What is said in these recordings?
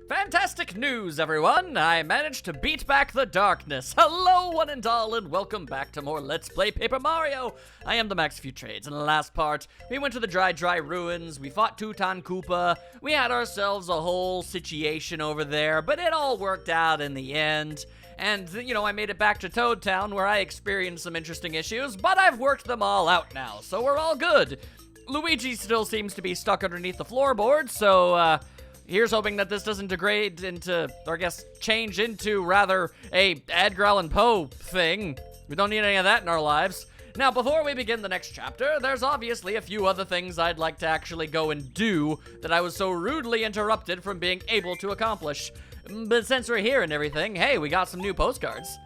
Fantastic news, everyone! I managed to beat back the darkness. Hello, one and all, and welcome back to more Let's Play Paper Mario. I am the Max Few Trades. In the last part, we went to the Dry Ruins, we fought Tutan Koopa, we had ourselves a whole situation over there, but it all worked out in the end. And, I made it back to Toad Town, where I experienced some interesting issues, but I've worked them all out now, so we're all good. Luigi still seems to be stuck underneath the floorboard, so, here's hoping that this doesn't degrade into, or I guess, change into, rather, a Edgar Allan Poe thing. We don't need any of that in our lives. Now, before we begin the next chapter, there's obviously a few other things I'd like to actually go and do that I was so rudely interrupted from being able to accomplish. But since we're here and everything, hey, we got some new postcards.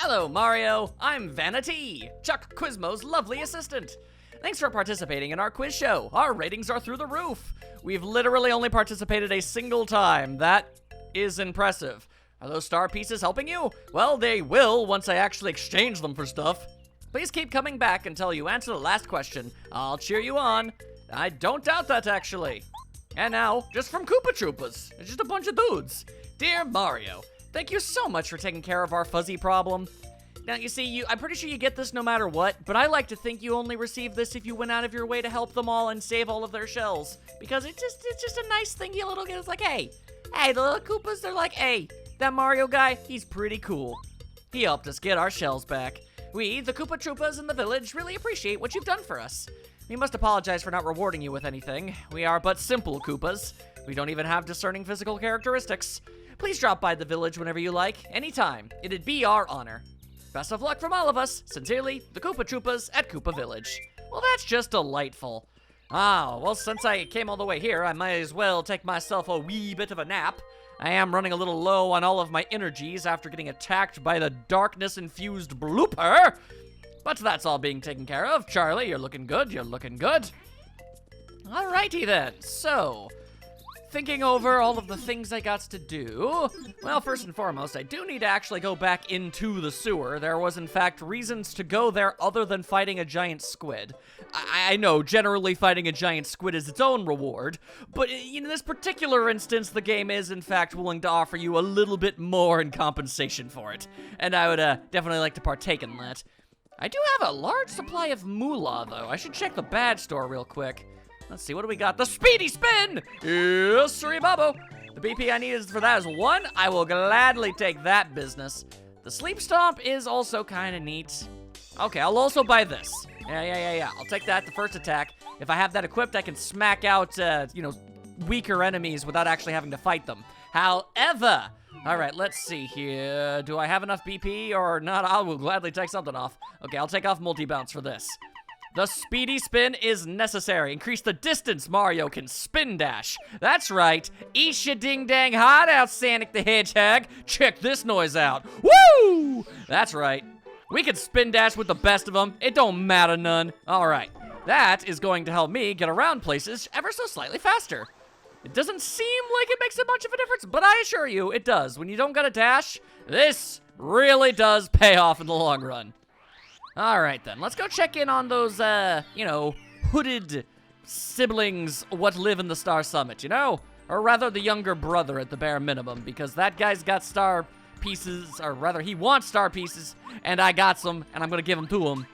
Hello, Mario. I'm Vanity, Chuck Quizmo's lovely assistant. Thanks for participating in our quiz show. Our ratings are through the roof. We've literally only participated a single time. That is impressive. Are those star pieces helping you? Well, they will once I actually exchange them for stuff. Please keep coming back until you answer the last question. I'll cheer you on. I don't doubt that, actually. And now, just from Koopa Troopas. It's just a bunch of dudes. Dear Mario, thank you so much for taking care of our fuzzy problem. Now, you see, I'm pretty sure you get this no matter what, but I like to think you only receive this if you went out of your way to help them all and save all of their shells. Because it's just a nice thing you little kids like, hey, the little Koopas, they're like, hey, that Mario guy, he's pretty cool. He helped us get our shells back. We, the Koopa Troopas in the village, really appreciate what you've done for us. We must apologize for not rewarding you with anything. We are but simple Koopas. We don't even have discerning physical characteristics. Please drop by the village whenever you like, anytime. It'd be our honor. Best of luck from all of us. Sincerely, the Koopa Troopas at Koopa Village. Well, that's just delightful. Well, since I came all the way here, I might as well take myself a wee bit of a nap. I am running a little low on all of my energies after getting attacked by the darkness-infused blooper. But that's all being taken care of. Charlie, you're looking good. Alrighty then. So, thinking over all of the things I got to do, well, first and foremost, I do need to actually go back into the sewer. There was, in fact, reasons to go there other than fighting a giant squid. I know, generally fighting a giant squid is its own reward, but in this particular instance, the game is, in fact, willing to offer you a little bit more in compensation for it, and I would definitely like to partake in that. I do have a large supply of moolah, though. I should check the badge store real quick. Let's see, what do we got? The Speedy Spin! Yes, sorry, Babo. The BP I need for that is 1. I will gladly take that business. The Sleep Stomp is also kind of neat. Okay, I'll also buy this. Yeah. I'll take that, the first attack. If I have that equipped, I can smack out, weaker enemies without actually having to fight them. However, all right, let's see here. Do I have enough BP or not? I will gladly take something off. Okay, I'll take off multi-bounce for this. The Speedy Spin is necessary. Increase the distance Mario can spin dash. That's right. Eat your ding-dang heart out, Sonic the Hedgehog. Check this noise out. Woo! That's right. We can spin dash with the best of them. It don't matter none. All right. That is going to help me get around places ever so slightly faster. It doesn't seem like it makes a much of a difference, but I assure you, it does. When you don't got a dash, this really does pay off in the long run. All right, then. Let's go check in on those, hooded siblings what live in the Star Summit, Or rather, the younger brother at the bare minimum, because that guy's got star pieces, or rather, he wants star pieces, and I got some, and I'm going to give them to him.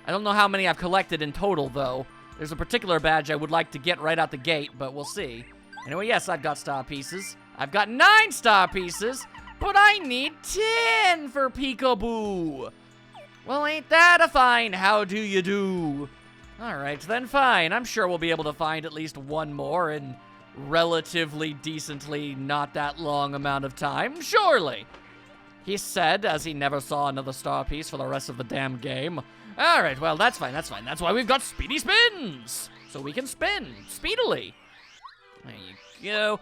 I don't know how many I've collected in total, though. There's a particular badge I would like to get right out the gate, but we'll see. Anyway, yes, I've got star pieces. I've got 9 star pieces, but I need 10 for Peekaboo. Well, ain't that a fine how do you do? All right, then fine. I'm sure we'll be able to find at least one more in relatively decently not that long amount of time, surely. He said, as he never saw another star piece for the rest of the damn game. All right, well, that's fine. That's why we've got Speedy Spins, so we can spin speedily. There you go.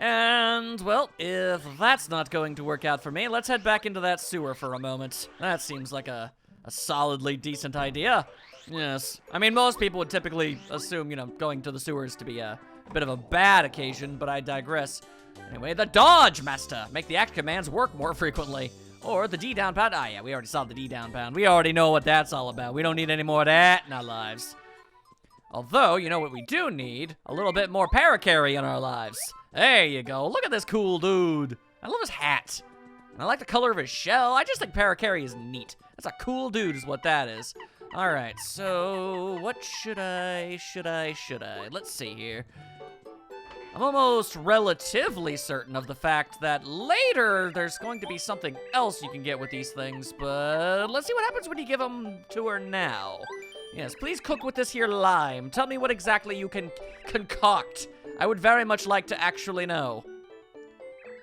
And, well, if that's not going to work out for me, let's head back into that sewer for a moment. That seems like a solidly decent idea. Yes. I mean, most people would typically assume, going to the sewers to be a bit of a bad occasion, but I digress. Anyway, the Dodge Master. Make the act commands work more frequently. Or the D down pound. Yeah, we already saw the D down pound. We already know what that's all about. We don't need any more of that in our lives. Although, you know what we do need? A little bit more paracarry in our lives. There you go. Look at this cool dude. I love his hat. And I like the color of his shell. I just think paracarry is neat. That's a cool dude is what that is. All right, so what should I? Let's see here. I'm almost relatively certain of the fact that later there's going to be something else you can get with these things, but let's see what happens when you give them to her now. Yes, please cook with this here lime. Tell me what exactly you can concoct. I would very much like to actually know.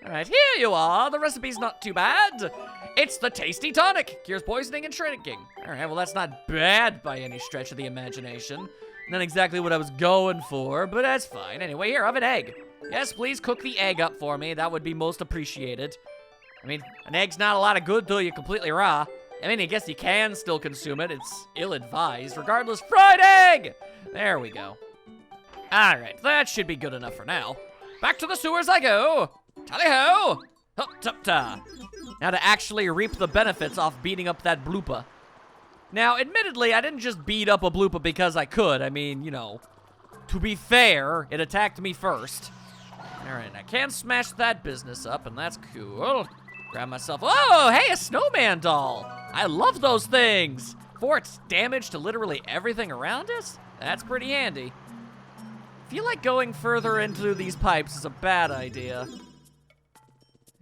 All right, here you are. The recipe's not too bad. It's the tasty tonic. Cures poisoning and shrinking. All right, well, that's not bad by any stretch of the imagination. Not exactly what I was going for, but that's fine. Anyway, here, have an egg. Yes, please cook the egg up for me. That would be most appreciated. I mean, an egg's not a lot of good till you're completely raw. I mean, I guess you can still consume it. It's ill-advised. Regardless, fried egg! There we go. All right, that should be good enough for now. Back to the sewers I go. Tally-ho! Hup-tup-ta. Now to actually reap the benefits off beating up that bloopa. Now, admittedly, I didn't just beat up a bloopa because I could. I mean, you know, to be fair, it attacked me first. All right, I can smash that business up, and that's cool. Grab myself, oh, hey, a snowman doll. I love those things. For its damage to literally everything around us, that's pretty handy. I feel like going further into these pipes is a bad idea.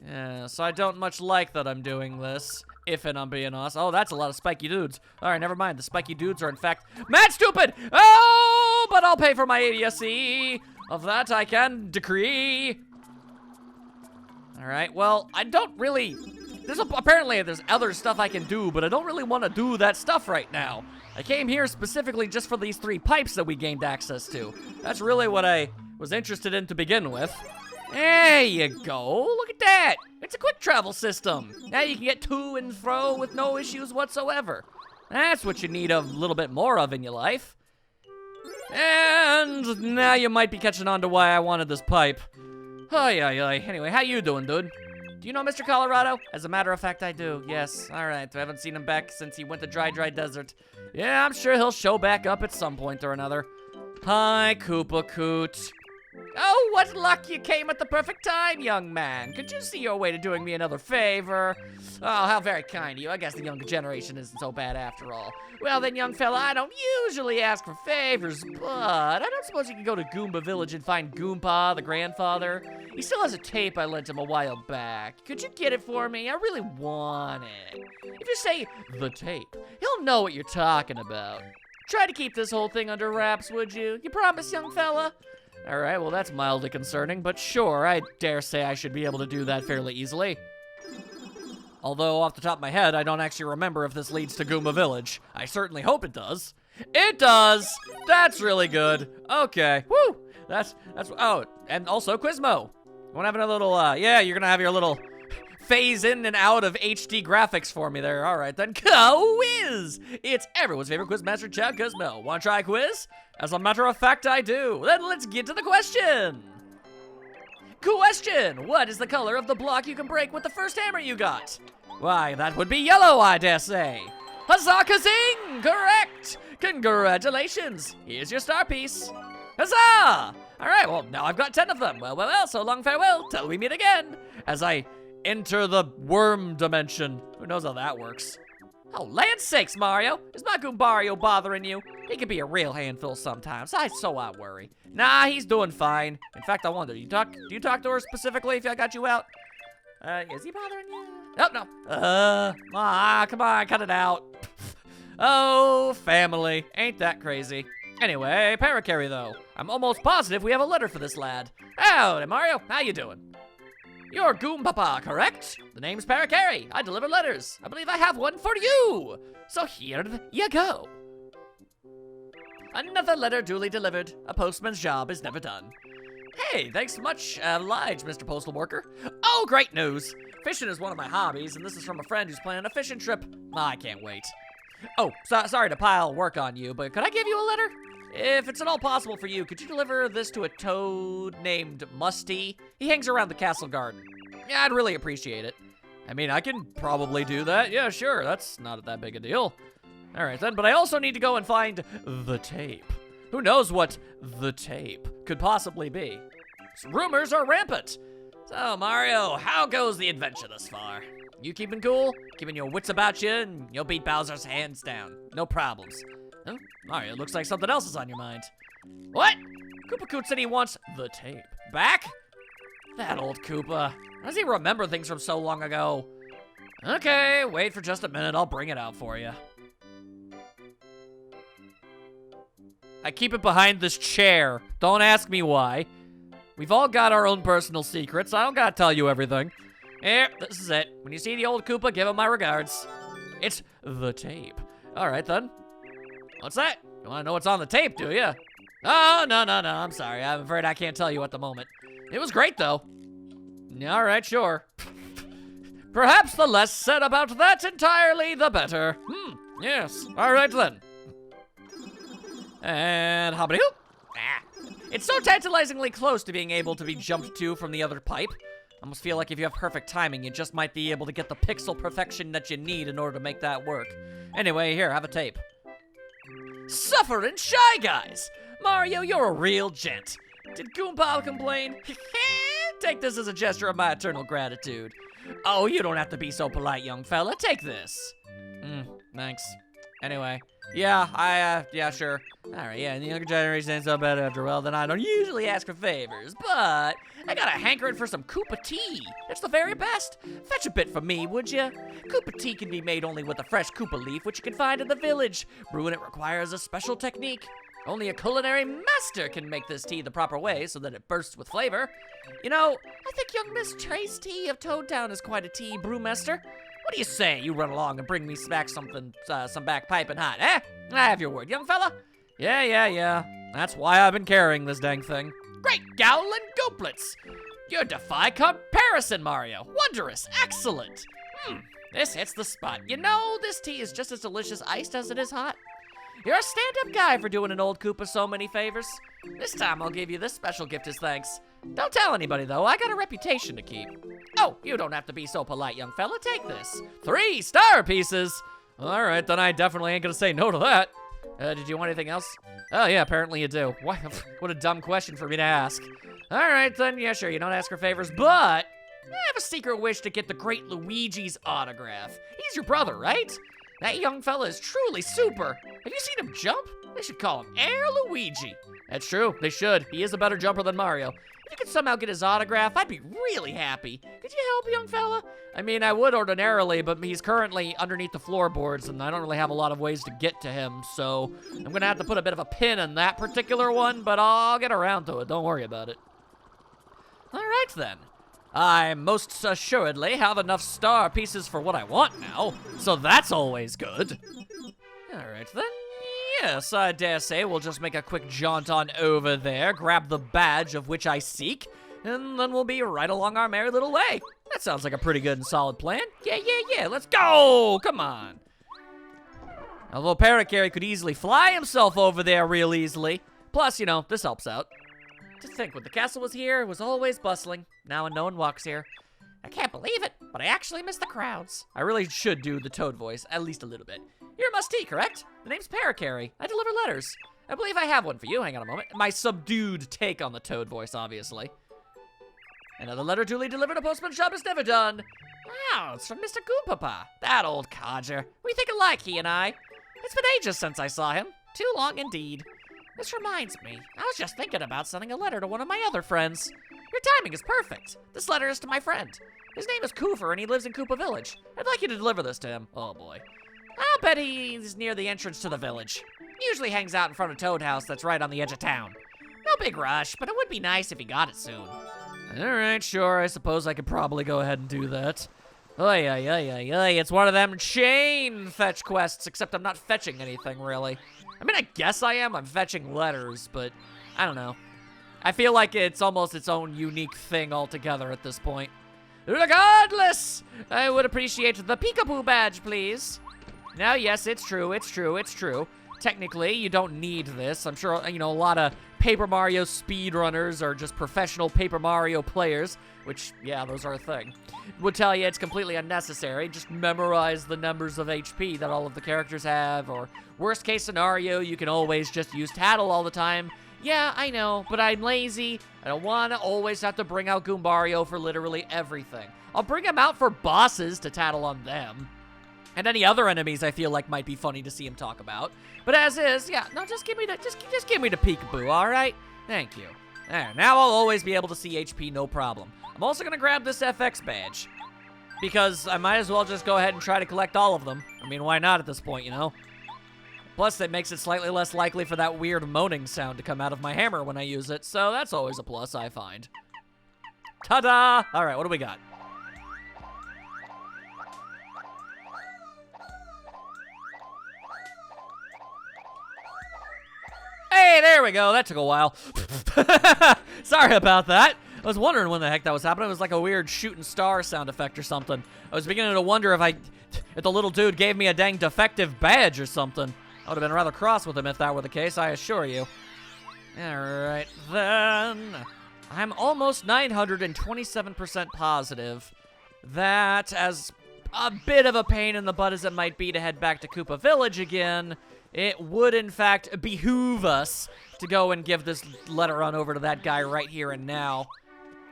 Yeah, so I don't much like that I'm doing this. If I'm being honest. Oh, that's a lot of spiky dudes. All right, never mind. The spiky dudes are, in fact, mad stupid. Oh, but I'll pay for my ADSC. Of that, I can decree. All right, well, I don't really... Apparently, there's other stuff I can do, but I don't really want to do that stuff right now. I came here specifically just for these 3 pipes that we gained access to. That's really what I was interested in to begin with. There you go. Look at that. It's a quick travel system. Now you can get to and fro with no issues whatsoever. That's what you need a little bit more of in your life. And now you might be catching on to why I wanted this pipe. Anyway, how you doing, dude? Do you know Mr. Colorado? As a matter of fact, I do. Yes. All right. I haven't seen him back since he went to Dry Desert. Yeah, I'm sure he'll show back up at some point or another. Hi, Koopa Coot. Oh, what luck you came at the perfect time, young man. Could you see your way to doing me another favor? Oh, how very kind of you. I guess the younger generation isn't so bad after all. Well then, young fella, I don't usually ask for favors, but I don't suppose you can go to Goomba Village and find Goompa, the grandfather? He still has a tape I lent him a while back. Could you get it for me? I really want it. If you say, the tape, he'll know what you're talking about. Try to keep this whole thing under wraps, would you? You promise, young fella? All right, well, that's mildly concerning, but sure, I dare say I should be able to do that fairly easily. Although, off the top of my head, I don't actually remember if this leads to Goomba Village. I certainly hope it does. It does! That's really good. Okay, woo! Oh, and also Quizmo. You wanna have another little, yeah, you're gonna have your little phase in and out of HD graphics for me there. All right, then, quiz! It's everyone's favorite quizmaster, Chad Quizmo. Wanna try a quiz? As a matter of fact, I do. Then let's get to the question. Question! What is the color of the block you can break with the first hammer you got? Why, that would be yellow, I dare say. Huzzah, kazing! Correct! Congratulations! Here's your star piece. Huzzah! All right, well, now I've got 10 of them. Well, so long farewell till we meet again. As I enter the worm dimension. Who knows how that works? Oh, land's sakes, Mario. Is my Goombario bothering you? He can be a real handful sometimes, so I worry. Nah, he's doing fine. In fact, I wonder, do you talk to her specifically if I got you out? Is he bothering you? Oh, no. Come on, cut it out. Oh, family. Ain't that crazy. Anyway, Paracarry, though. I'm almost positive we have a letter for this lad. Howdy, Mario. How you doing? You're Goompapa, correct? The name's Paracarry. I deliver letters. I believe I have one for you. So here you go. Another letter duly delivered. A postman's job is never done. Hey, thanks much, obliged, Mr. Postal Worker. Oh, great news. Fishing is one of my hobbies, and this is from a friend who's planning a fishing trip. I can't wait. Oh, sorry to pile work on you, but could I give you a letter? If it's at all possible for you, could you deliver this to a toad named Musty? He hangs around the castle garden. Yeah, I'd really appreciate it. I mean, I can probably do that. Yeah, sure, that's not that big a deal. All right then, but I also need to go and find the tape. Who knows what the tape could possibly be? Rumors are rampant. So, Mario, how goes the adventure thus far? You keeping cool? Keeping your wits about you, and you'll beat Bowser's hands down. No problems. Huh? Mario, looks like something else is on your mind. What? Koopa Coot said he wants the tape. Back? That old Koopa. How does he remember things from so long ago? Okay, wait for just a minute. I'll bring it out for you. I keep it behind this chair. Don't ask me why. We've all got our own personal secrets. I don't gotta tell you everything. Here, this is it. When you see the old Koopa, give him my regards. It's the tape. All right, then. What's that? You wanna know what's on the tape, do you? Oh, no, I'm sorry. I'm afraid I can't tell you at the moment. It was great, though. All right, sure. Perhaps the less said about that entirely, the better. Yes. All right, then. And hoppity-hoop. It's so tantalizingly close to being able to be jumped to from the other pipe. I almost feel like if you have perfect timing, you just might be able to get the pixel perfection that you need in order to make that work. Anyway, here, have a tape. Suffering Shy Guys! Mario, you're a real gent. Did Goomba complain? Take this as a gesture of my eternal gratitude. Oh, you don't have to be so polite, young fella. Take this. Thanks. Anyway. Yeah, yeah, sure. Alright, yeah, the younger generation ain't so bad after all, then I don't usually ask for favors, but I got a hankering for some Koopa tea. It's the very best. Fetch a bit for me, would ya? Koopa tea can be made only with a fresh Koopa leaf, which you can find in the village. Brewing it requires a special technique. Only a culinary master can make this tea the proper way so that it bursts with flavor. You know, I think young Miss Trace Tea of Toad Town is quite a tea, brewmaster. What do you say you run along and bring me back some back piping hot, eh? I have your word, young fella. Yeah. That's why I've been carrying this dang thing. Great Gowlin' Gooplets! You defy comparison, Mario. Wondrous, excellent. This hits the spot. You know, this tea is just as delicious iced as it is hot. You're a stand-up guy for doing an old Koopa so many favors. This time I'll give you this special gift as thanks. Don't tell anybody, though. I got a reputation to keep. Oh, you don't have to be so polite, young fella. Take this. 3 star pieces. All right, then I definitely ain't gonna say no to that. Did you want anything else? Oh, yeah, apparently you do. What a dumb question for me to ask. All right, then, yeah, sure, you don't ask for favors, but I have a secret wish to get the great Luigi's autograph. He's your brother, right? That young fella is truly super. Have you seen him jump? They should call him Air Luigi. That's true, they should. He is a better jumper than Mario. If you could somehow get his autograph, I'd be really happy. Could you help, young fella? I mean, I would ordinarily, but he's currently underneath the floorboards, and I don't really have a lot of ways to get to him, so I'm gonna have to put a bit of a pin in that particular one, but I'll get around to it. Don't worry about it. All right, then. I most assuredly have enough star pieces for what I want now, so that's always good. All right, then. Yes, I dare say we'll just make a quick jaunt on over there, grab the badge of which I seek, and then we'll be right along our merry little way. That sounds like a pretty good and solid plan. Yeah, let's go! Come on. Although Parakarry could easily fly himself over there real easily. Plus, you know, this helps out. To think, when the castle was here, it was always bustling. Now no one walks here. I can't believe it, but I actually miss the crowds. I really should do the Toad voice, at least a little bit. You're Musty, correct? The name's Parakarry. I deliver letters. I believe I have one for you. Hang on a moment. My subdued take on the Toad voice, obviously. Another letter duly delivered. A postman's job is never done. Wow, it's from Mr. Goompapa. That old codger. We think alike, he and I. It's been ages since I saw him. Too long indeed. This reminds me. I was just thinking about sending a letter to one of my other friends. Your timing is perfect. This letter is to my friend. His name is Koofer, and he lives in Koopa Village. I'd like you to deliver this to him. Oh, boy. I'll bet he's near the entrance to the village. He usually hangs out in front of Toad House that's right on the edge of town. No big rush, but it would be nice if he got it soon. All right, sure. I suppose I could probably go ahead and do that. Oy. It's one of them chain fetch quests, except I'm not fetching anything, really. I mean, I guess I am. I'm fetching letters, but I don't know. I feel like it's almost its own unique thing altogether at this point. Regardless, I would appreciate the peekaboo badge, please. Now, yes, it's true. technically, you don't need this. I'm sure, you know, a lot of Paper Mario speedrunners are just professional Paper Mario players, which, yeah, those are a thing. Would tell you it's completely unnecessary. Just memorize the numbers of HP that all of the characters have, or worst case scenario, you can always just use Tattle all the time. Yeah, I know, but I'm lazy. I don't want to always have to bring out Goombario for literally everything. I'll bring him out for bosses to tattle on them. And any other enemies I feel like might be funny to see him talk about. But as is, yeah, no, just give me the, just give me the peekaboo, all right? Thank you. There, now I'll always be able to see HP, no problem. I'm also gonna grab this FX badge, because I might as well just go ahead and try to collect all of them. I mean, why not at this point, you know? Plus, it makes it slightly less likely for that weird moaning sound to come out of my hammer when I use it, so that's always a plus, I find. Ta-da! All right, what do we got? Hey, there we go. That took a while. Sorry about that. I was wondering when the heck that was happening. It was like a weird shooting star sound effect or something. I was beginning to wonder if the little dude gave me a dang defective badge or something. I would have been rather cross with him if that were the case, I assure you. Alright, then. I'm almost 927% positive that, as a bit of a pain in the butt as it might be to head back to Koopa Village again, it would, in fact, behoove us to go and give this letter on over to that guy right here and now.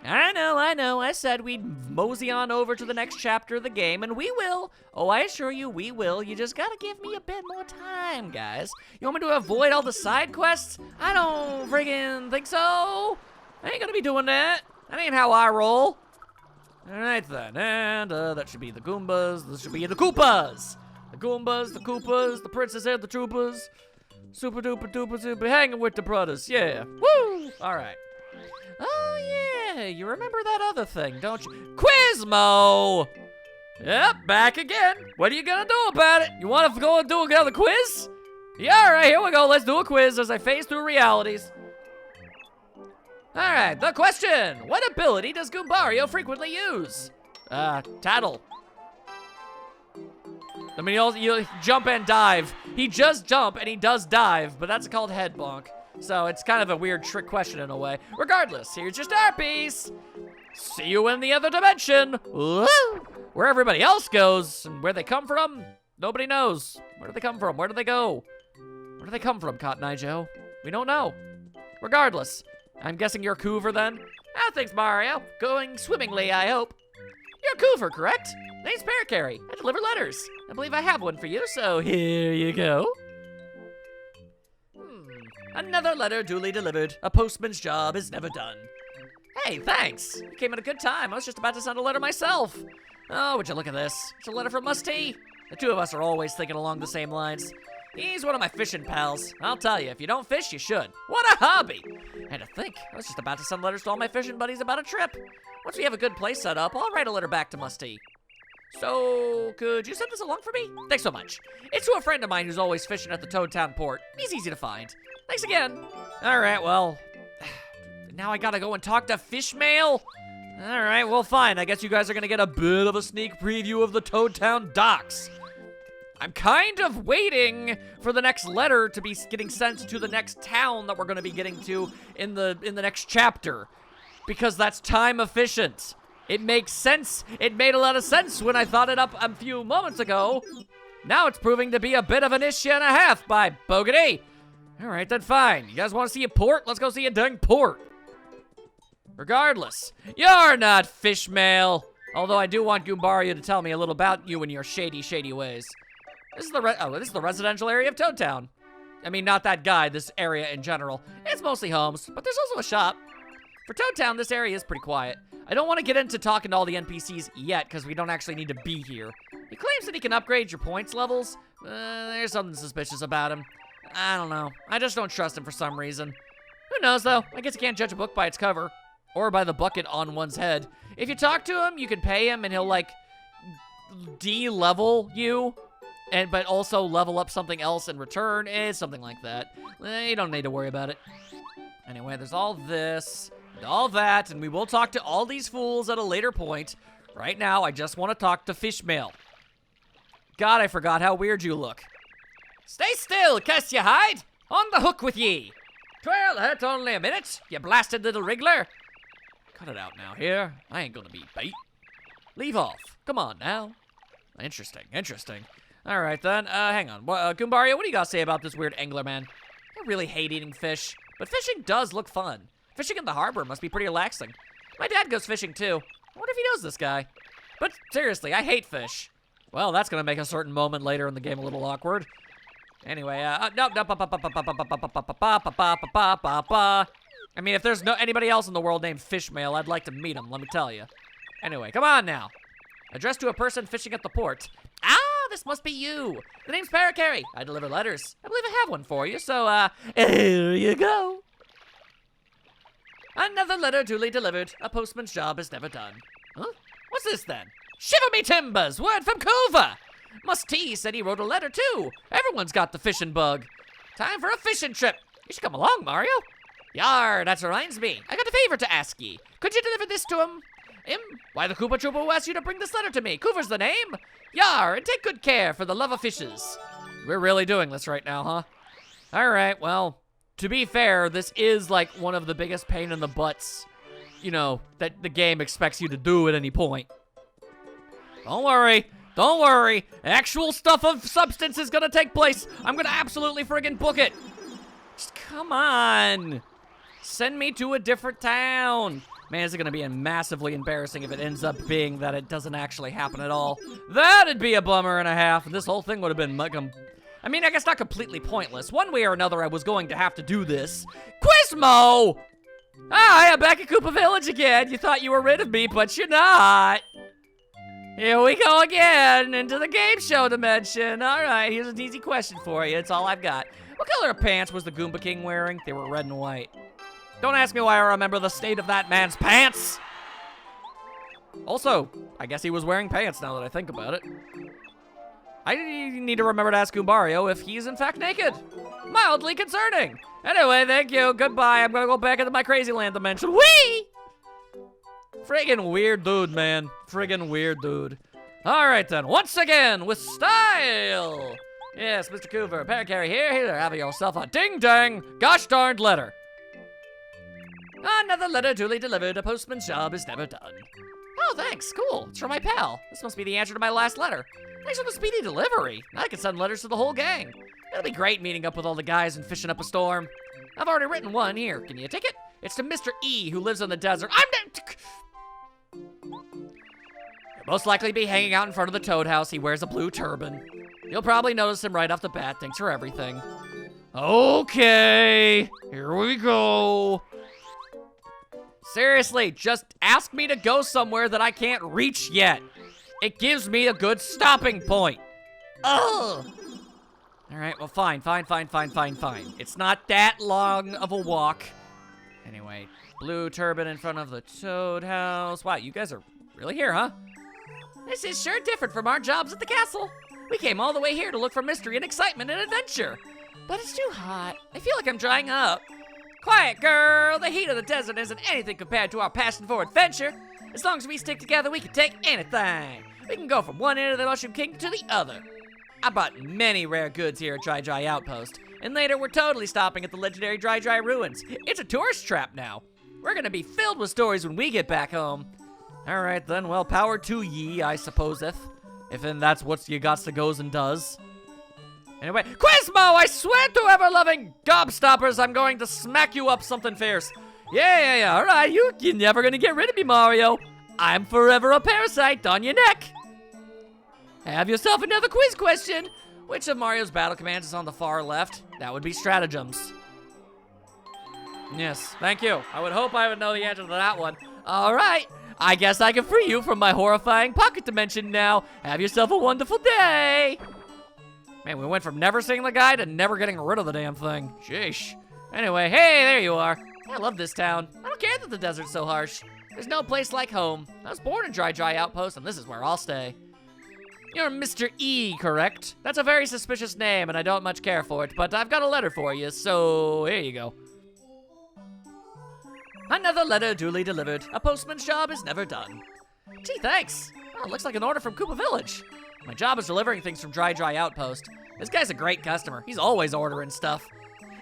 I know. I said we'd mosey on over to the next chapter of the game, and we will. Oh, I assure you, we will. You just gotta give me a bit more time, guys. You want me to avoid all the side quests? I don't friggin' think so. I ain't gonna be doing that. That ain't how I roll. All right, then. And that should be the Goombas. This should be the Koopas. The Goombas, the Koopas, the Princess and the Troopers. Super duper duper super hanging with the brothers. Yeah. Woo! All right. Oh, yeah, you remember that other thing, don't you? Quizmo! Yep, back again. What are you gonna do about it? You wanna go and do another quiz? Yeah, all right, here we go. Let's do a quiz as I phase through realities. All right, the question. What ability does Goombario frequently use? Tattle. I mean, you jump and dive. He just jump and he does dive, but that's called head bonk. So it's kind of a weird trick question in a way. Regardless, here's your star piece. See you in the other dimension. Woo! Where everybody else goes and where they come from, nobody knows. Where do they come from? Where do they go? Where do they come from, Cotton Eye Joe? We don't know. Regardless, I'm guessing you're Coover then? Ah, thanks, Mario. Going swimmingly, I hope. You're Coover, correct? Name's Paracarry. I deliver letters. I believe I have one for you, so here you go. Another letter duly delivered. A postman's job is never done. Hey, thanks. You came at a good time. I was just about to send a letter myself. Oh, would you look at this? It's a letter from Musty. The two of us are always thinking along the same lines. He's one of my fishing pals. I'll tell you, if you don't fish, you should. What a hobby! And to think, I was just about to send letters to all my fishing buddies about a trip. Once we have a good place set up, I'll write a letter back to Musty. So, could you send this along for me? Thanks so much. It's to a friend of mine who's always fishing at the Toad Town port. He's easy to find. Thanks again. All right, well, now I gotta go and talk to Fishmail? All right, well, fine. I guess you guys are gonna get a bit of a sneak preview of the Toad Town docks. I'm kind of waiting for the next letter to be getting sent to the next town that we're gonna be getting to in the next chapter, because that's time efficient. It makes sense. It made a lot of sense when I thought it up a few moments ago. Now it's proving to be a bit of an issue and a half by Bogey. All right, then fine. You guys want to see a port? Let's go see a dang port. Regardless, you're not Fishmail. Although I do want Goombario to tell me a little about you and your shady, shady ways. This is the residential area of Toad Town. I mean, not that guy, this area in general. It's mostly homes, but there's also a shop. For Toad Town, this area is pretty quiet. I don't want to get into talking to all the NPCs yet, because we don't actually need to be here. He claims that he can upgrade your points levels. There's something suspicious about him. I don't know. I just don't trust him for some reason. Who knows, though? I guess you can't judge a book by its cover. Or by the bucket on one's head. If you talk to him, you can pay him, and he'll, like, de-level you, but also level up something else in return. Something like that. You don't need to worry about it. Anyway, there's all this, and all that, and we will talk to all these fools at a later point. Right now, I just want to talk to Fishmail. God, I forgot how weird you look. Stay still, curse you hide! On the hook with ye! 'Twill hurt only a minute, you blasted little wriggler! Cut it out now, here. I ain't gonna be bait. Leave off. Come on now. Interesting. Alright then, hang on. Goombario, what do you gotta say about this weird angler man? I really hate eating fish, but fishing does look fun. Fishing in the harbor must be pretty relaxing. My dad goes fishing too. I wonder if he knows this guy. But seriously, I hate fish. Well, that's gonna make a certain moment later in the game a little awkward. Anyway, I mean, if there's anybody else in the world named Fishmail, I'd like to meet him, let me tell you. Anyway, come on now. Addressed to a person fishing at the port. Ah, this must be you. The name's Parakarry. I deliver letters. I believe I have one for you, so, here you go. Another letter duly delivered. A postman's job is never done. Huh? What's this then? Shiver me timbers! Word from Coover! Musty said he wrote a letter too. Everyone's got the fishing bug. Time for a fishing trip. You should come along, Mario. Yar, that reminds me. I got a favor to ask ye. Could you deliver this to him? Why the Koopa Troopa who asked you to bring this letter to me? Coover's the name. Yar, and take good care for the love of fishes. We're really doing this right now, huh? All right, well, to be fair, this is like one of the biggest pain in the butts, you know, that the game expects you to do at any point. Don't worry. Actual stuff of substance is gonna take place. I'm gonna absolutely friggin' book it. Just come on. Send me to a different town. Man, is it gonna be massively embarrassing if it ends up being that it doesn't actually happen at all. That'd be a bummer and a half. This whole thing would have been, I mean, I guess not completely pointless. One way or another, I was going to have to do this. Quizmo! Hi, I'm back at Koopa Village again. You thought you were rid of me, but you're not. Here we go again, into the game show dimension. All right, here's an easy question for you. It's all I've got. What color of pants was the Goomba King wearing? They were red and white. Don't ask me why I remember the state of that man's pants. Also, I guess he was wearing pants now that I think about it. I need to remember to ask Goombario if he's in fact naked. Mildly concerning. Anyway, thank you. Goodbye. I'm gonna go back into my crazy land dimension. Whee! Friggin' weird dude, man. Friggin' weird dude. All right, then. Once again, with style. Yes, Mr. Coover. Parakarry here. Have yourself a ding-dang, gosh-darned letter. Another letter duly delivered. A postman's job is never done. Oh, thanks. Cool. It's from my pal. This must be the answer to my last letter. Thanks for the speedy delivery. Now I can send letters to the whole gang. It'll be great meeting up with all the guys and fishing up a storm. I've already written one. Here, can you take it? It's to Mr. E, who lives in the desert. You'll most likely be hanging out in front of the Toad House. He wears a blue turban. You'll probably notice him right off the bat. Thanks for everything. Okay, here we go. Seriously, just ask me to go somewhere that I can't reach yet. It gives me a good stopping point. Ugh. All right, well, fine. It's not that long of a walk. Anyway, blue turban in front of the Toad House. Wow, you guys are really here, huh? This is sure different from our jobs at the castle. We came all the way here to look for mystery and excitement and adventure. But it's too hot. I feel like I'm drying up. Quiet, girl. The heat of the desert isn't anything compared to our passion for adventure. As long as we stick together, we can take anything. We can go from one end of the Mushroom Kingdom to the other. I bought many rare goods here at Dry Outpost, and later we're totally stopping at the legendary Dry Ruins. It's a tourist trap now. We're gonna be filled with stories when we get back home. All right then, well, power to ye, I supposeth. If then that's what you gots to goes and does. Anyway, Quizmo, I swear to ever-loving gobstoppers, I'm going to smack you up something fierce. Yeah, all right, you're never gonna get rid of me, Mario. I'm forever a parasite on your neck. Have yourself another quiz question. Which of Mario's battle commands is on the far left? That would be stratagems. Yes, thank you. I would hope I would know the answer to that one. All right, I guess I can free you from my horrifying pocket dimension now. Have yourself a wonderful day. Man, we went from never seeing the guy to never getting rid of the damn thing. Sheesh. Anyway, hey, there you are. I love this town. I don't care that the desert's so harsh. There's no place like home. I was born in Dry Outpost, and this is where I'll stay. You're Mr. E, correct? That's a very suspicious name, and I don't much care for it, but I've got a letter for you, so here you go. Another letter duly delivered. A postman's job is never done. Gee, thanks. Oh, looks like an order from Koopa Village. My job is delivering things from Dry Outpost. This guy's a great customer. He's always ordering stuff.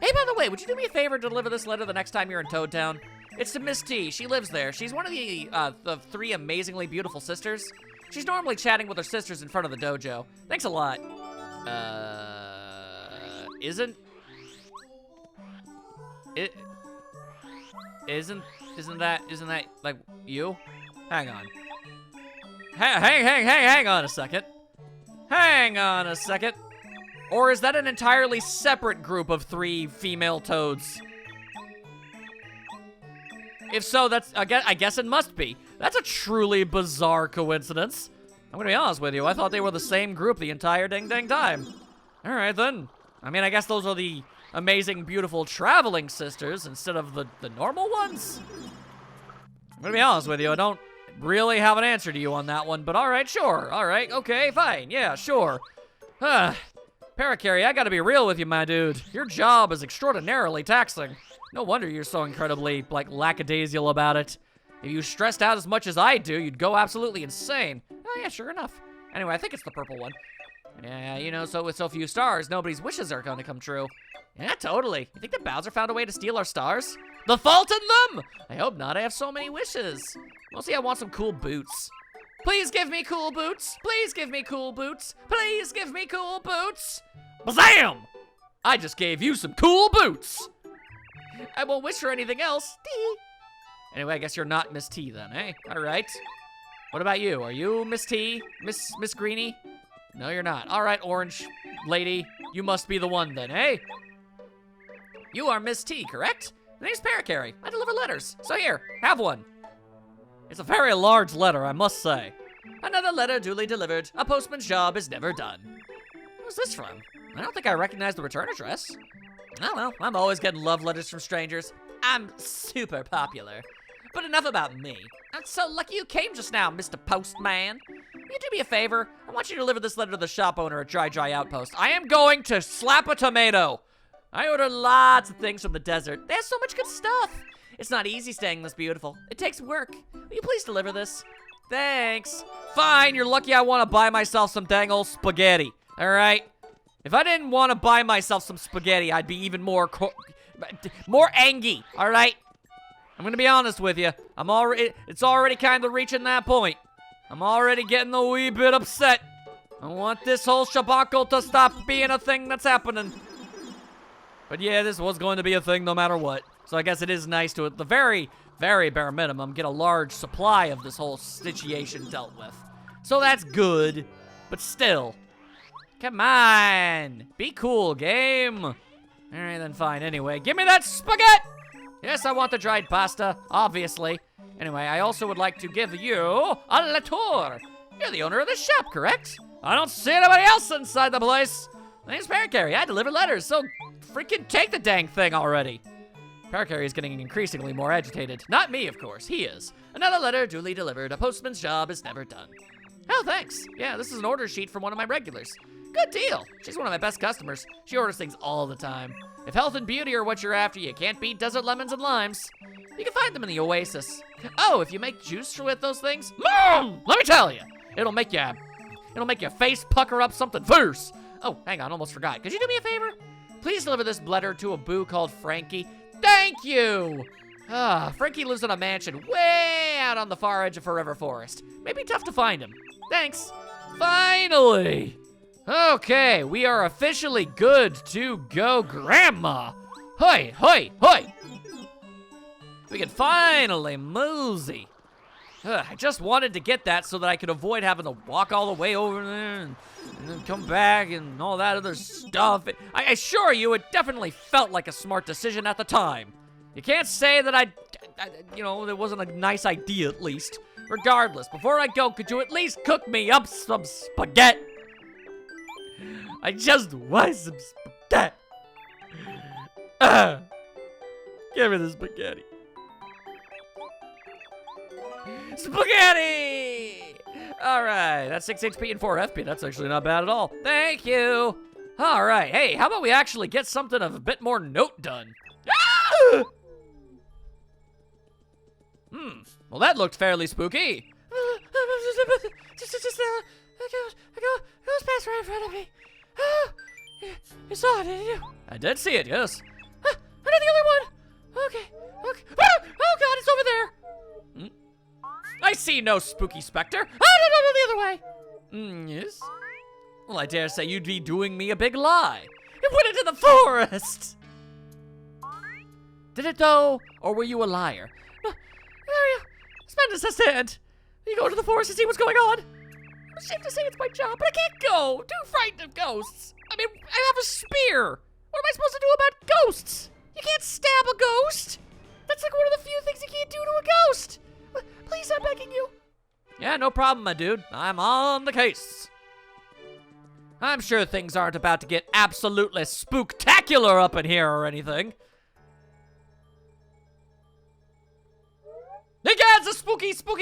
Hey, by the way, would you do me a favor and deliver this letter the next time you're in Toad Town? It's to Miss T. She lives there. She's one of the 3 amazingly beautiful sisters. She's normally chatting with her sisters in front of the dojo. Thanks a lot. Isn't that like you? Hang on. Hang on a second. Hang on a second. Or is that an entirely separate group of 3 female toads? If so, I guess it must be. That's a truly bizarre coincidence. I'm gonna be honest with you, I thought they were the same group the entire dang time. All right then. I mean, I guess those are the amazing, beautiful traveling sisters instead of the normal ones? I'm gonna be honest with you, I don't really have an answer to you on that one, but all right, sure. All right, okay, fine, yeah, sure. Parakarry, I gotta be real with you, my dude. Your job is extraordinarily taxing. No wonder you're so incredibly, like, lackadaisical about it. If you stressed out as much as I do, you'd go absolutely insane. Oh yeah, sure enough. Anyway, I think it's the purple one. Yeah, you know, so with so few stars, nobody's wishes are gonna come true. Yeah, totally. You think that Bowser found a way to steal our stars? The fault in them! I hope not, I have so many wishes. Mostly I want some cool boots. Please give me cool boots! Please give me cool boots! Please give me cool boots! Bazam! I just gave you some cool boots! I won't wish for anything else. Tee. Anyway, I guess you're not Miss T then, eh? All right. What about you? Are you Miss T? Miss Greenie? No, you're not. All right, orange lady. You must be the one then, eh? You are Miss T, correct? The name's Parakarry. I deliver letters. So here, have one. It's a very large letter, I must say. Another letter duly delivered. A postman's job is never done. Who's this from? I don't think I recognize the return address. Oh well, I'm always getting love letters from strangers. I'm super popular. But enough about me. I'm so lucky you came just now, Mr. Postman. Will you do me a favor? I want you to deliver this letter to the shop owner at Dry Outpost. I am going to slap a tomato. I order lots of things from the desert. They have so much good stuff. It's not easy staying this beautiful. It takes work. Will you please deliver this? Thanks. Fine, you're lucky I want to buy myself some dang old spaghetti. All right? If I didn't want to buy myself some spaghetti, I'd be even more angry, all right? I'm gonna be honest with you. It's already kind of reaching that point. I'm already getting a wee bit upset. I want this whole shabacle to stop being a thing that's happening. But yeah, this was going to be a thing no matter what. So I guess it is nice to, at the very, very bare minimum, get a large supply of this whole situation dealt with. So that's good, but still. Come on, be cool, game. All right, then fine. Anyway, give me that spaghetti. Yes, I want the dried pasta, obviously. Anyway, I also would like to give you a lettre. You're the owner of the shop, correct? I don't see anybody else inside the place. My name's Parakarry. I deliver letters, so freaking take the dang thing already. Parakarry is getting increasingly more agitated. Not me, of course. He is. Another letter duly delivered. A postman's job is never done. Oh, thanks. Yeah, this is an order sheet from one of my regulars. Good deal. She's one of my best customers. She orders things all the time. If health and beauty are what you're after, you can't beat desert lemons and limes. You can find them in the Oasis. Oh, if you make juice with those things, let me tell you, it'll make your face pucker up something fierce. Oh, hang on, almost forgot. Could you do me a favor? Please deliver this letter to a boo called Frankie. Thank you. Frankie lives in a mansion way out on the far edge of Forever Forest. Maybe tough to find him. Thanks. Finally. Okay, we are officially good to go, Grandma. Hoi, hoi, hoi. We can finally mosey. I just wanted to get that so that I could avoid having to walk all the way over there and then come back and all that other stuff. I assure you, it definitely felt like a smart decision at the time. You can't say that it wasn't a nice idea at least. Regardless, before I go, could you at least cook me up some spaghetti? I just want some spaghetti. Give me the spaghetti. Spaghetti! All right, that's 6 HP and 4 FP. That's actually not bad at all. Thank you. All right, hey, how about we actually get something of a bit more note done? Ah! Well, that looked fairly spooky. It goes past right in front of me. You saw it, didn't you? I did see it, yes. I'm not the only one. Okay. Ah! Oh God, it's over there. I see no spooky specter. Oh, no, the other way. Yes? Well, I dare say you'd be doing me a big lie. It went into the forest. Did it though, or were you a liar? No, there you spend us a cent. You go to the forest to see what's going on. I'm ashamed to say it's my job, but I can't go. Too frightened of ghosts. I mean, I have a spear. What am I supposed to do about ghosts? You can't stab a ghost. That's like one of the few things you can't do to a ghost. Please, I'm begging you. Yeah, no problem, my dude. I'm on the case. I'm sure things aren't about to get absolutely spooktacular up in here or anything. Hey guys, a spooky spook.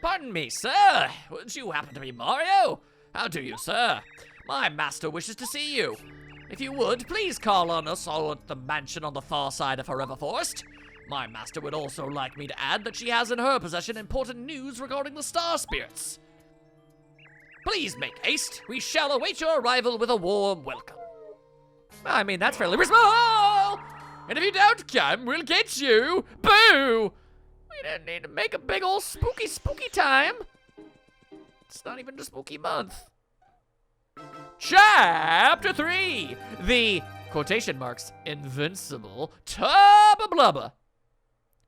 Pardon me, sir. Would you happen to be Mario? How do you, sir? My master wishes to see you. If you would, please call on us all at the mansion on the far side of Forever Forest. My master would also like me to add that she has in her possession important news regarding the star spirits. Please make haste. We shall await your arrival with a warm welcome. I mean, that's fairly reasonable. And if you don't come, we'll get you. Boo! We didn't need to make a big old spooky time. It's not even a spooky month. Chapter 3, the, quotation marks, invincible Tubba Blubba.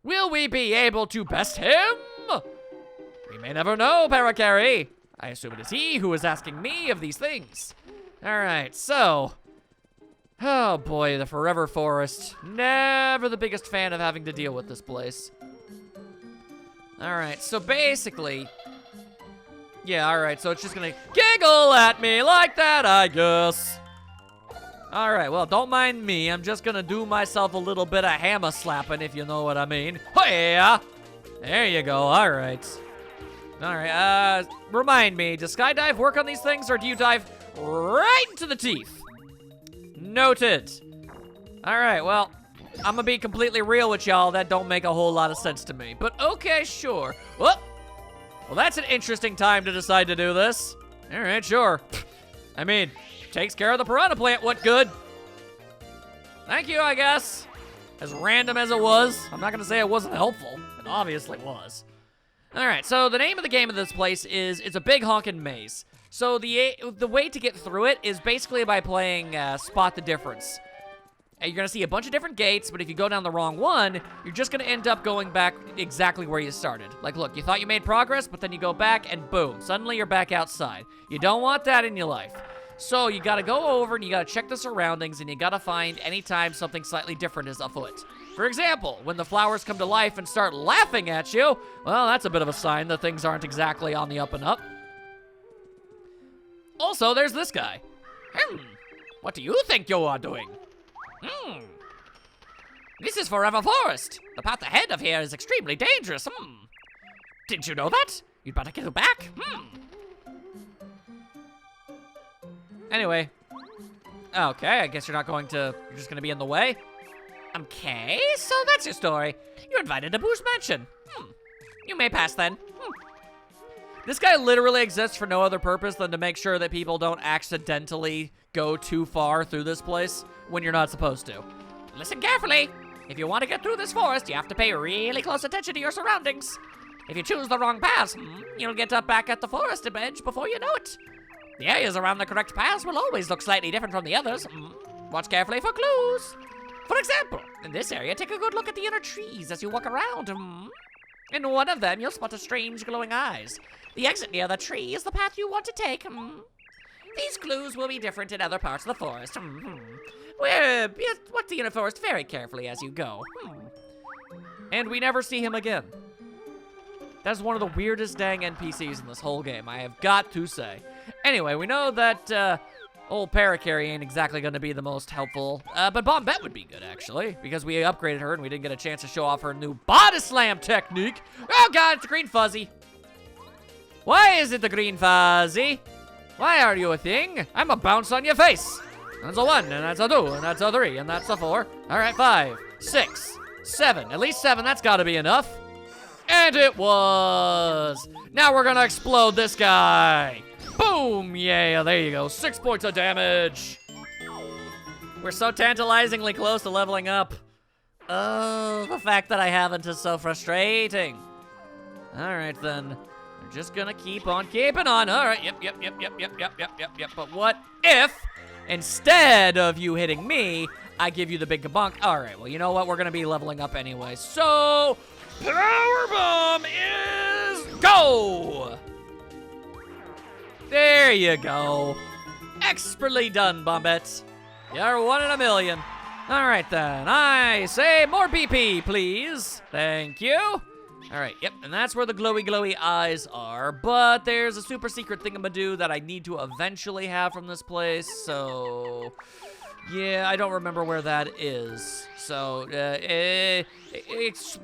Will we be able to best him? We may never know, Parakarry. I assume it is he who is asking me of these things. All right, so, oh boy, the Forever Forest. Never the biggest fan of having to deal with this place. All right, so basically, yeah, all right, so it's just gonna giggle at me like that, I guess. All right, well, don't mind me. I'm just gonna do myself a little bit of hammer slapping, if you know what I mean. Oh, yeah. There you go, all right. All right, remind me, does skydive work on these things, or do you dive right into the teeth? Noted. All right, well, I'm gonna be completely real with y'all. That don't make a whole lot of sense to me, but okay, sure. Well, that's an interesting time to decide to do this. All right, sure. I mean, takes care of the piranha plant, what good? Thank you, I guess. As random as it was, I'm not gonna say it wasn't helpful. It obviously was. All right, so the name of the game of this place is, it's a big honkin' maze. So the way to get through it is basically by playing Spot the Difference. And you're gonna see a bunch of different gates, but if you go down the wrong one, you're just gonna end up going back exactly where you started. Like, look, you thought you made progress, but then you go back and boom, suddenly you're back outside. You don't want that in your life. So you gotta go over and you gotta check the surroundings and you gotta find anytime something slightly different is afoot. For example, when the flowers come to life and start laughing at you, well, that's a bit of a sign that things aren't exactly on the up and up. Also, there's this guy. What do you think you are doing? This is Forever Forest. The path ahead of here is extremely dangerous. Didn't you know that? You'd better get back. Anyway. Okay, I guess you're just gonna be in the way. Okay, so that's your story. You're invited to Boo's Mansion. You may pass then. This guy literally exists for no other purpose than to make sure that people don't accidentally go too far through this place when you're not supposed to. Listen carefully. If you want to get through this forest, you have to pay really close attention to your surroundings. If you choose the wrong path, you'll get up back at the forest edge before you know it. The areas around the correct paths will always look slightly different from the others. Watch carefully for clues. For example, in this area, take a good look at the inner trees as you walk around. In one of them, you'll spot a strange glowing eyes. The exit near the tree is the path you want to take. These clues will be different in other parts of the forest. Watch the inner forest very carefully as you go. And we never see him again. That's one of the weirdest dang NPCs in this whole game, I have got to say. Anyway, we know that old Parakarry ain't exactly going to be the most helpful, but Bombette would be good, actually, because we upgraded her and we didn't get a chance to show off her new body slam technique. Oh, God, it's the green fuzzy. Why is it the green fuzzy? Why are you a thing? I'm a bounce on your face. That's a 1, and that's a 2, and that's a 3, and that's a 4. All right, 5, 6, 7. At least 7, that's got to be enough. And it was. Now we're going to explode this guy. Boom! Yeah, there you go. 6 points of damage. We're so tantalizingly close to leveling up. Oh, the fact that I haven't is so frustrating. All right, then. We're just gonna keep on keeping on. All right, yep. But what if, instead of you hitting me, I give you the big kabunk? All right, well, you know what? We're gonna be leveling up anyway. So, Power Bomb is go! There you go. Expertly done, Bombette. You're 1 in a million. All right, then. I say more BP, please. Thank you. All right, yep, and that's where the glowy eyes are, but there's a super secret thingamadoo that I need to eventually have from this place, so yeah, I don't remember where that is. So, it's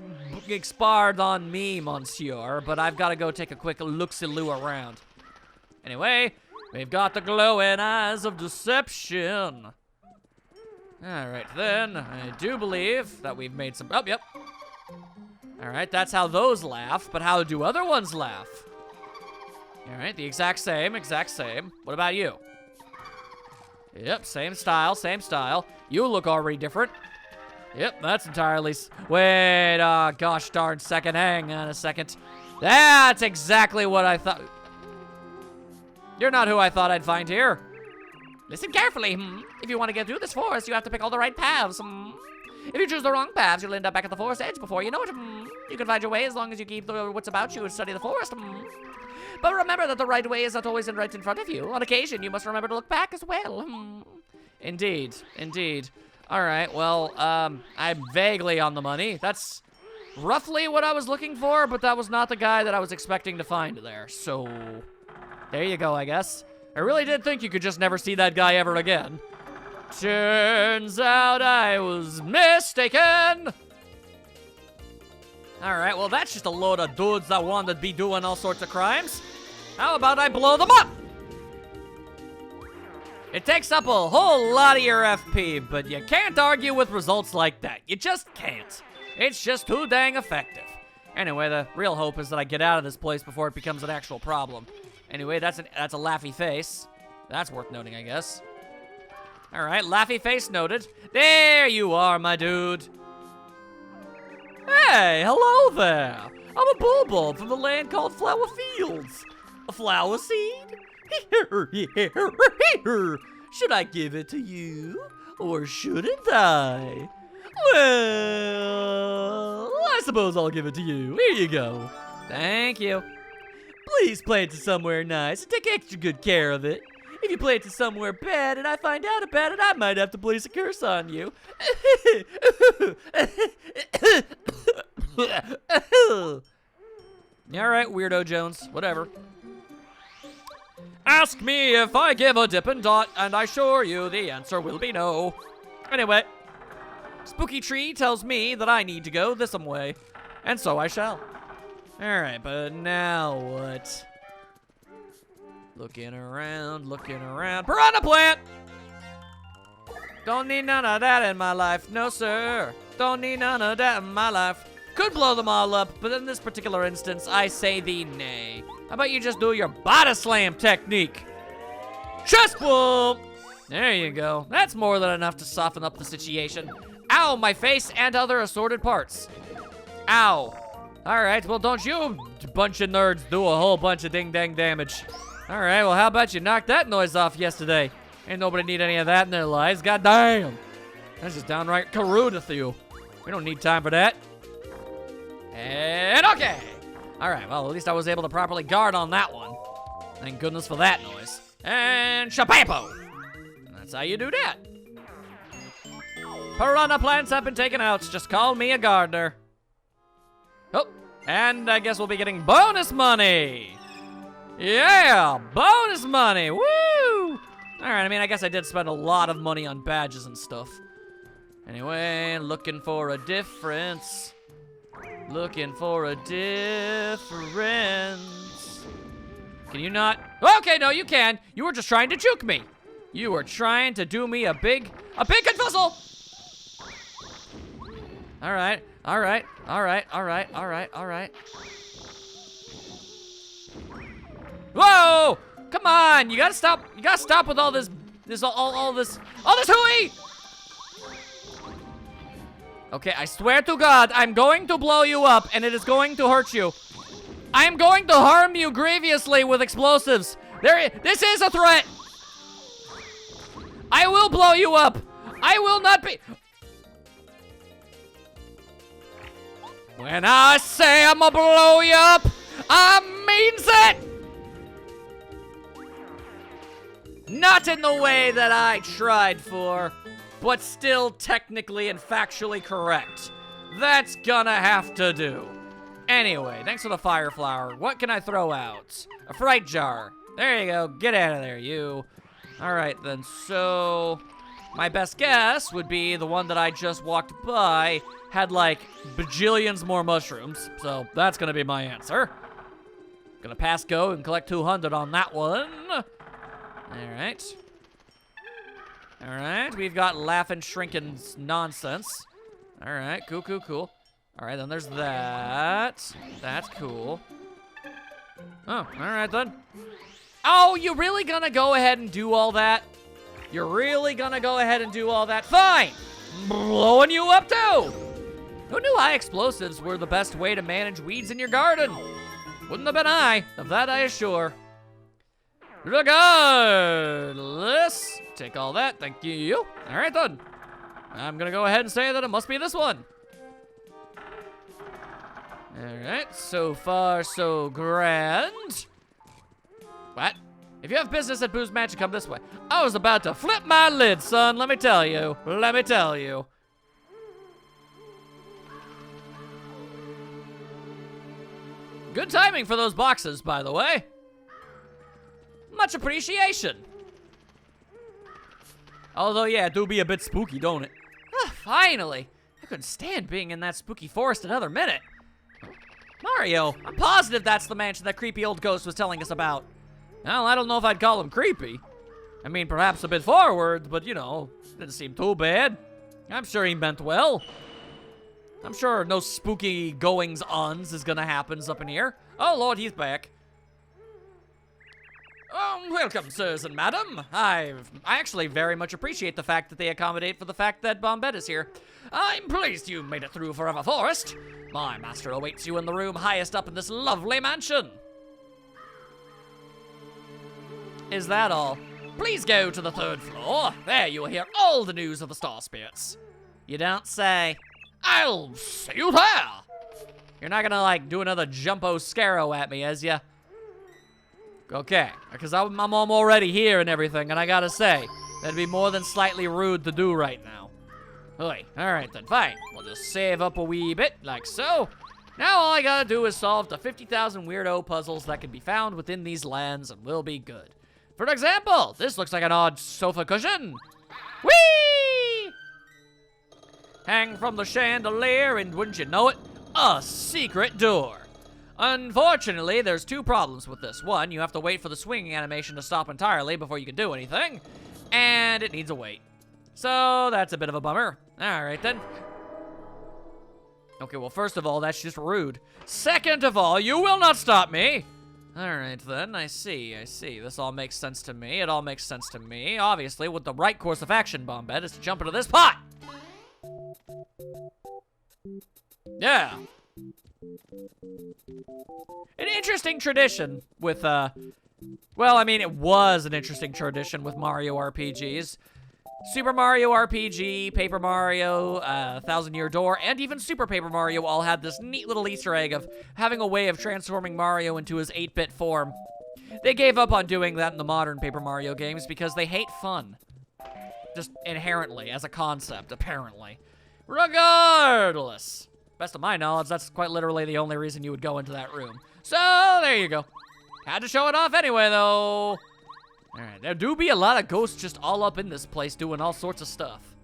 expired on me, monsieur, but I've got to go take a quick look-see-loo around. Anyway, we've got the glowing eyes of deception. All right, then, I do believe that we've made some, oh, yep. All right, that's how those laugh, but how do other ones laugh? All right, the exact same. What about you? Yep, same style. You look already different. Yep, that's entirely, wait, gosh darn second, hang on a second. That's exactly what I thought. You're not who I thought I'd find here. Listen carefully, If you want to get through this forest, you have to pick all the right paths, If you choose the wrong paths, you'll end up back at the forest edge before you know it. You can find your way as long as you keep the wits about you and study the forest. But remember that the right way is not always right in front of you. On occasion, you must remember to look back as well. Indeed. All right, well, I'm vaguely on the money. That's roughly what I was looking for, but that was not the guy that I was expecting to find there. So, there you go, I guess. I really did think you could just never see that guy ever again. Turns out I was mistaken. All right, well, that's just a load of dudes that want to be doing all sorts of crimes. How about I blow them up? It takes up a whole lot of your FP, but you can't argue with results like that. You just can't. It's just too dang effective. Anyway, the real hope is that I get out of this place before it becomes an actual problem. Anyway, that's a laughy face. That's worth noting, I guess. All right, laughy face noted. There you are, my dude. Hey, hello there. I'm a bulbul from the land called Flower Fields. A flower seed? Should I give it to you, or shouldn't I? Well, I suppose I'll give it to you. Here you go. Thank you. Please plant it somewhere nice and take extra good care of it. If you plant it somewhere bad and I find out about it, I might have to place a curse on you. Alright, Weirdo Jones. Whatever. Ask me if I give a Dippin' Dot, and I assure you the answer will be no. Anyway, Spooky Tree tells me that I need to go this way, and so I shall. Alright, but now what? Looking around. Piranha plant! Don't need none of that in my life, no sir. Don't need none of that in my life. Could blow them all up, but in this particular instance, I say thee nay. How about you just do your body slam technique? Chest bump! There you go. That's more than enough to soften up the situation. Ow, my face and other assorted parts. Ow. Alright, well don't you bunch of nerds do a whole bunch of ding-dang damage. Alright, well how about you knock that noise off yesterday? Ain't nobody need any of that in their lives, god damn. That's just downright crude of you. We don't need time for that. And okay. Alright, well, at least I was able to properly guard on that one. Thank goodness for that noise. And shapapo! That's how you do that. Piranha plants have been taken out. Just call me a gardener. Oh, and I guess we'll be getting bonus money. Yeah, bonus money. Woo! Alright, I mean, I guess I did spend a lot of money on badges and stuff. Anyway, looking for a difference. Looking for a difference. Can you not? Okay, no, you can. You were just trying to juke me. You were trying to do me a big confuzzle. All right. Whoa! Come on, you gotta stop. You gotta stop with all this hooey! Okay, I swear to God, I'm going to blow you up, and it is going to hurt you. I am going to harm you grievously with explosives. This is a threat. I will blow you up. I will not be. When I say I'm gonna blow you up, I means it. Not in the way that I tried for, but still technically and factually correct. That's gonna have to do. Anyway, thanks for the fire flower. What can I throw out? A fright jar. There you go. Get out of there, you. All right, then. So, my best guess would be the one that I just walked by had, like, bajillions more mushrooms. So, that's gonna be my answer. Gonna pass go and collect 200 on that one. Alright. Alright, we've got laughing, shrinking nonsense. Alright, cool. Alright, then there's that. That's cool. Oh, alright then. Oh, you really gonna go ahead and do all that? You're really gonna go ahead and do all that? Fine! Blowing you up too! Who knew high explosives were the best way to manage weeds in your garden? Wouldn't have been I, of that I assure. Regardless, take all that, thank you. All right then, I'm gonna go ahead and say that it must be this one. All right, so far so grand. What? If you have business at Boo's Mansion, come this way. I was about to flip my lid, son, let me tell you. Good timing for those boxes, by the way. Much appreciation. Although, yeah, it do be a bit spooky, don't it? Finally. I couldn't stand being in that spooky forest another minute. Mario, I'm positive that's the mansion that creepy old ghost was telling us about. Well, I don't know if I'd call him creepy. I mean, perhaps a bit forward, but, you know, didn't seem too bad. I'm sure he meant well. I'm sure no spooky goings-ons is gonna happen up in here. Oh, Lord, he's back. Welcome, sirs and madam. I actually very much appreciate the fact that they accommodate for the fact that Bombette is here. I'm pleased you made it through Forever Forest. My master awaits you in the room highest up in this lovely mansion. Is that all? Please go to the 3rd floor. There you will hear all the news of the Star Spirits. You don't say. I'll see you there. You're not gonna, like, do another Jumpo Scarrow at me, as ya? Okay, because I'm already here and everything, and I gotta say, that'd be more than slightly rude to do right now. Oi, alright then, fine. We'll just save up a wee bit, like so. Now all I gotta do is solve the 50,000 weirdo puzzles that can be found within these lands, and we'll be good. For example, this looks like an odd sofa cushion. Whee! Hang from the chandelier, and wouldn't you know it, a secret door. Unfortunately, there's 2 problems with this. One, you have to wait for the swinging animation to stop entirely before you can do anything, and it needs a wait. So that's a bit of a bummer. All right then. Okay, well, first of all, that's just rude. Second of all, you will not stop me. All right then, I see. This all makes sense to me. It all makes sense to me. Obviously, with the right course of action, Bombette, is to jump into this pot. Yeah. An interesting tradition with, well, I mean, it was an interesting tradition with Mario RPGs. Super Mario RPG, Paper Mario, 1000-Year Door, and even Super Paper Mario all had this neat little Easter egg of having a way of transforming Mario into his 8-bit form. They gave up on doing that in the modern Paper Mario games because they hate fun. Just inherently, as a concept, apparently. Regardless. Best of my knowledge, that's quite literally the only reason you would go into that room. So, there you go. Had to show it off anyway, though. Alright, there do be a lot of ghosts just all up in this place doing all sorts of stuff.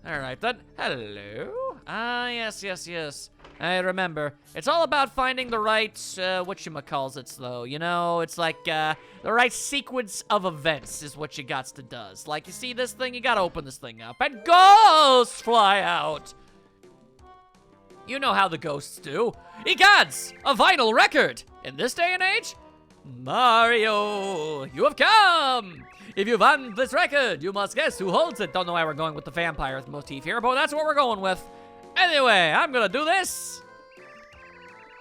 Alright then, hello? Ah, yes. I remember. It's all about finding the right, whatchamacallits, though. You know, it's like, the right sequence of events is what you gots to does. Like, you see this thing, you gotta open this thing up, and ghosts fly out! You know how the ghosts do. Egods! A vinyl record! In this day and age? Mario, you have come! If you want this record, you must guess who holds it. Don't know why we're going with the vampire motif here, but that's what we're going with. Anyway, I'm gonna do this.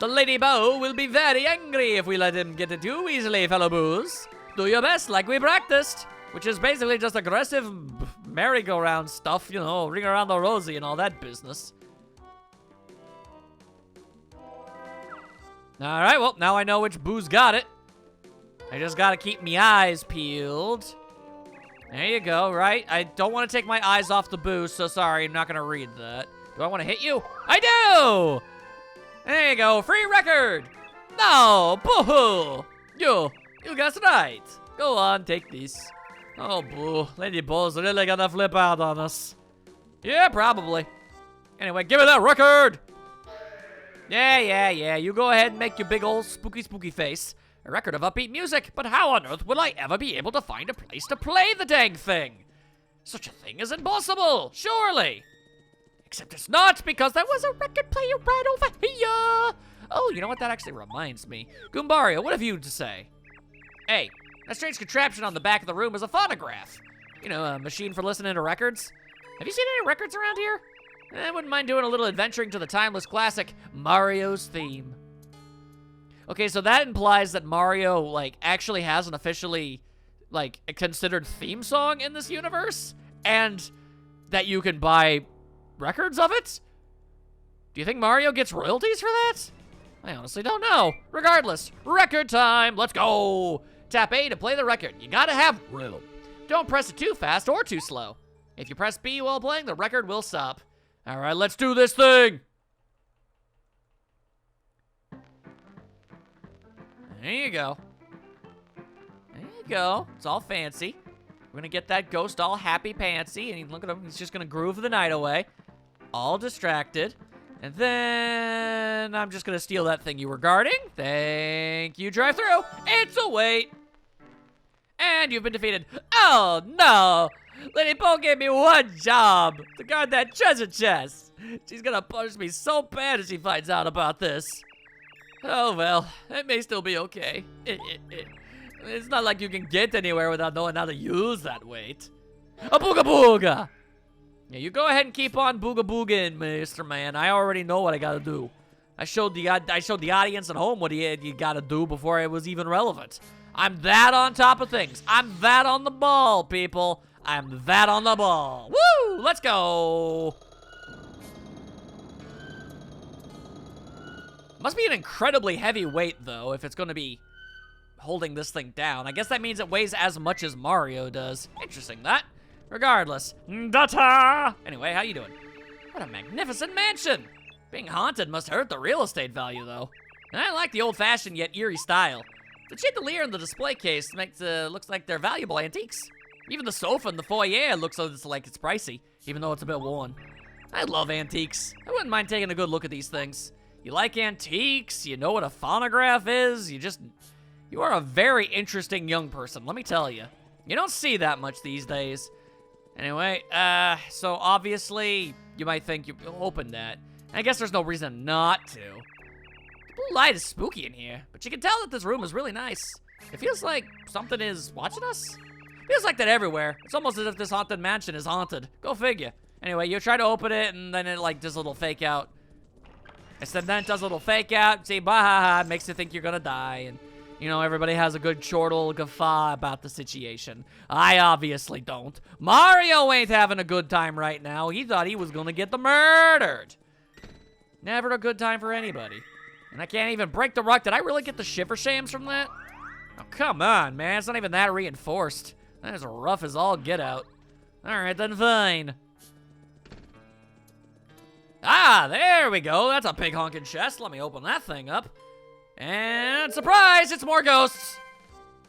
The Lady Bow will be very angry if we let him get it too easily, fellow boos. Do your best like we practiced, which is basically just aggressive merry-go-round stuff, you know, ring around the rosy and all that business. Alright, well, now I know which boo's got it. I just gotta keep me eyes peeled. There you go, right? I don't want to take my eyes off the boo, so sorry, I'm not gonna read that. Do I want to hit you? I do! There you go, free record! No, boo-hoo! You guessed right. Go on, take this. Oh, boo, Lady Bow's really gonna flip out on us. Yeah, probably. Anyway, give me that record! Yeah, you go ahead and make your big old spooky face. A record of upbeat music, but how on earth will I ever be able to find a place to play the dang thing? Such a thing is impossible, surely. Except it's not, because there was a record player right over here. Oh, you know what? That actually reminds me. Goombario, what have you to say? Hey, that strange contraption on the back of the room is a phonograph. You know, a machine for listening to records. Have you seen any records around here? I wouldn't mind doing a little adventuring to the timeless classic, Mario's theme. Okay, so that implies that Mario, like, actually has an officially, like, a considered theme song in this universe, and that you can buy records of it? Do you think Mario gets royalties for that? I honestly don't know. Regardless, record time, let's go! Tap A to play the record. You gotta have rhythm. Don't press it too fast or too slow. If you press B while playing, the record will stop. All right, let's do this thing! There you go. There you go. It's all fancy. We're gonna get that ghost all happy pantsy, and look at him, he's just gonna groove the night away. All distracted. And then I'm just gonna steal that thing you were guarding. Thank you, drive through. It's a wait. And you've been defeated. Oh, no. Lady Bow gave me one job, to guard that treasure chest. She's gonna punish me so bad if she finds out about this. Oh, well, it may still be okay. It's not like you can get anywhere without knowing how to use that weight. A booga booga! Yeah, you go ahead and keep on booga booging, Mr. Man. I already know what I gotta do. I showed the audience at home what you gotta do before it was even relevant. I'm that on top of things. I'm that on the ball, people. I'm that on the ball. Woo! Let's go! Must be an incredibly heavy weight, though, if it's gonna be holding this thing down. I guess that means it weighs as much as Mario does. Interesting, that. Regardless. Data! Anyway, how you doing? What a magnificent mansion! Being haunted must hurt the real estate value, though. And I like the old-fashioned yet eerie style. The chandelier in the display case makes looks like they're valuable antiques. Even the sofa in the foyer looks like it's pricey, even though it's a bit worn. I love antiques. I wouldn't mind taking a good look at these things. You like antiques, you know what a phonograph is, you are a very interesting young person, let me tell you. You don't see that much these days. Anyway, so obviously, you might think you opened that. I guess there's no reason not to. The blue light is spooky in here, but you can tell that this room is really nice. It feels like something is watching us. Feels like that everywhere. It's almost as if this haunted mansion is haunted. Go figure. Anyway, you try to open it, and then it, like, does a little fake out. I said then it does a little fake out. See, bah, makes you think you're gonna die, and, you know, everybody has a good chortle guffaw about the situation. I obviously don't. Mario ain't having a good time right now. He thought he was gonna get murdered. Never a good time for anybody. And I can't even break the rock. Did I really get the shiver shams from that? Oh, come on, man. It's not even that reinforced. That is rough as all get out. Alright, then fine. Ah, there we go. That's a big honking chest. Let me open that thing up. And surprise, it's more ghosts.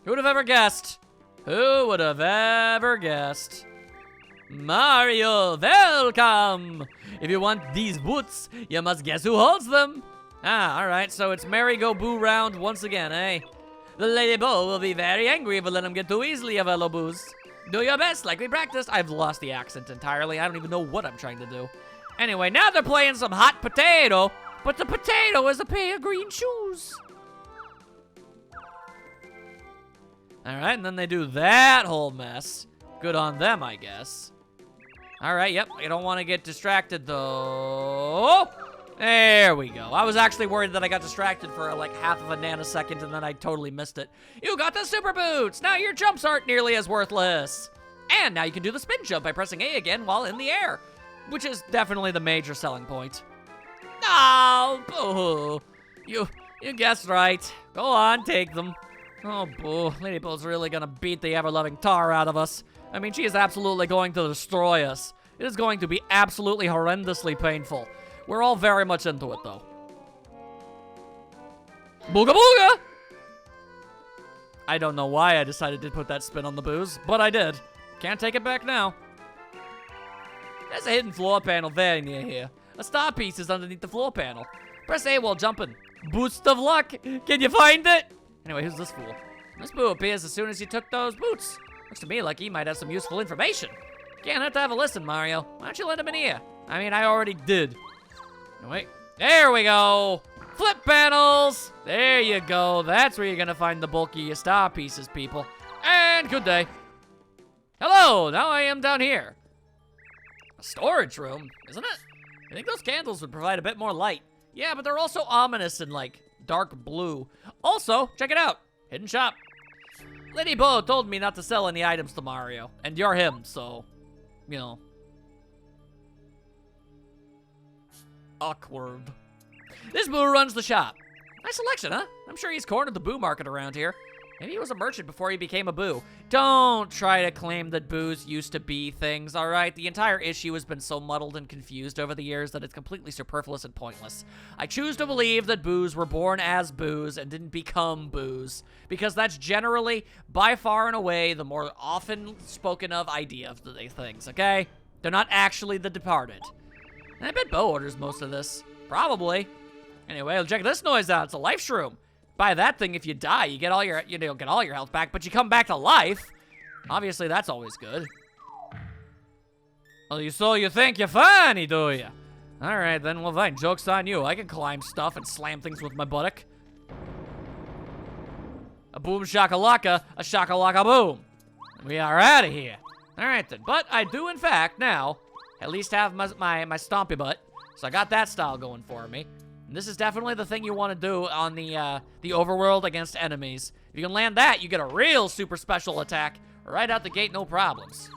Who would have ever guessed? Who would have ever guessed? Mario, welcome. If you want these boots, you must guess who holds them. Ah, alright, so it's merry-go-boo round once again, eh? The Lady Bow will be very angry if we let him get too easily, fellow boos. Do your best, like we practiced. I've lost the accent entirely. I don't even know what I'm trying to do. Anyway, now they're playing some hot potato, but the potato is a pair of green shoes. All right, and then they do that whole mess. Good on them, I guess. All right, yep. I don't want to get distracted, though. There we go. I was actually worried that I got distracted for like half of a nanosecond, and then I totally missed it. You got the super boots. Now your jumps aren't nearly as worthless. And now you can do the spin jump by pressing A again while in the air, which is definitely the major selling point. Oh, boo-hoo. You guessed right. Go on, take them. Oh, boo. Lady Bull's really gonna beat the ever-loving tar out of us. I mean, she is absolutely going to destroy us. It is going to be absolutely horrendously painful. We're all very much into it, though. Booga booga! I don't know why I decided to put that spin on the booze, but I did. Can't take it back now. There's a hidden floor panel very near here. A star piece is underneath the floor panel. Press A while jumping. Boost of luck. Can you find it? Anyway, who's this fool? This boo appears as soon as you took those boots. Looks to me like he might have some useful information. Can't hurt to have a listen, Mario. Why don't you lend him an ear? I mean, I already did. No, wait. There we go. Flip panels. There you go. That's where you're gonna find the bulky star pieces, people. And good day. Hello. Now I am down here. A storage room, isn't it? I think those candles would provide a bit more light. Yeah, but they're also ominous and like dark blue. Also, check it out. Hidden shop. Lady Bo told me not to sell any items to Mario. And you're him, so, you know. Awkward. This boo runs the shop. Nice selection, huh? I'm sure he's cornered the boo market around here. Maybe he was a merchant before he became a boo. Don't try to claim that boos used to be things, all right? The entire issue has been so muddled and confused over the years that it's completely superfluous and pointless. I choose to believe that boos were born as boos and didn't become boos, because that's generally, by far and away, the more often spoken of idea of the things, okay? They're not actually the departed. And I bet Bo orders most of this. Probably. Anyway, check this noise out. It's a life shroom. Buy that thing, if you die, you get all your, get all your health back, but you come back to life. Obviously, that's always good. Well, so you think you're funny, do you? All right, then, well, fine. Joke's on you. I can climb stuff and slam things with my buttock. A boom shakalaka, a shakalaka boom. We are out of here. All right, then. But I do, in fact, now, at least have my stompy butt. So I got that style going for me. And this is definitely the thing you want to do on the overworld against enemies. If you can land that, you get a real super special attack right out the gate, no problems.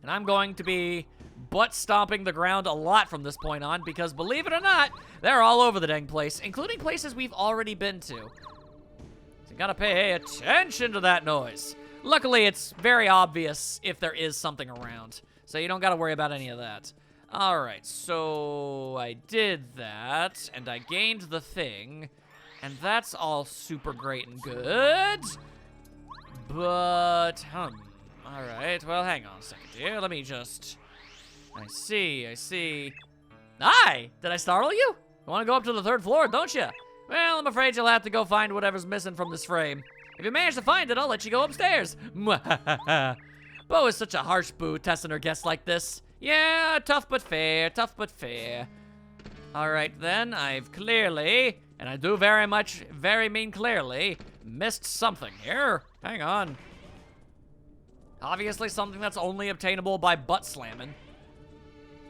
And I'm going to be butt stomping the ground a lot from this point on because, believe it or not, they're all over the dang place, including places we've already been to. So you gotta pay attention to that noise. Luckily, it's very obvious if there is something around, so you don't gotta worry about any of that. Alright, so I did that, and I gained the thing, and that's all super great and good. But, alright, well, hang on a second here. Let me just... I see. Hi! Did I startle you? You want to go up to the 3rd floor, don't you? Well, I'm afraid you'll have to go find whatever's missing from this frame. If you manage to find it, I'll let you go upstairs. Bo is such a harsh boo testing her guests like this. Yeah, tough but fair. Alright then, I've clearly, and I do very mean clearly, missed something here. Hang on. Obviously something that's only obtainable by butt slamming.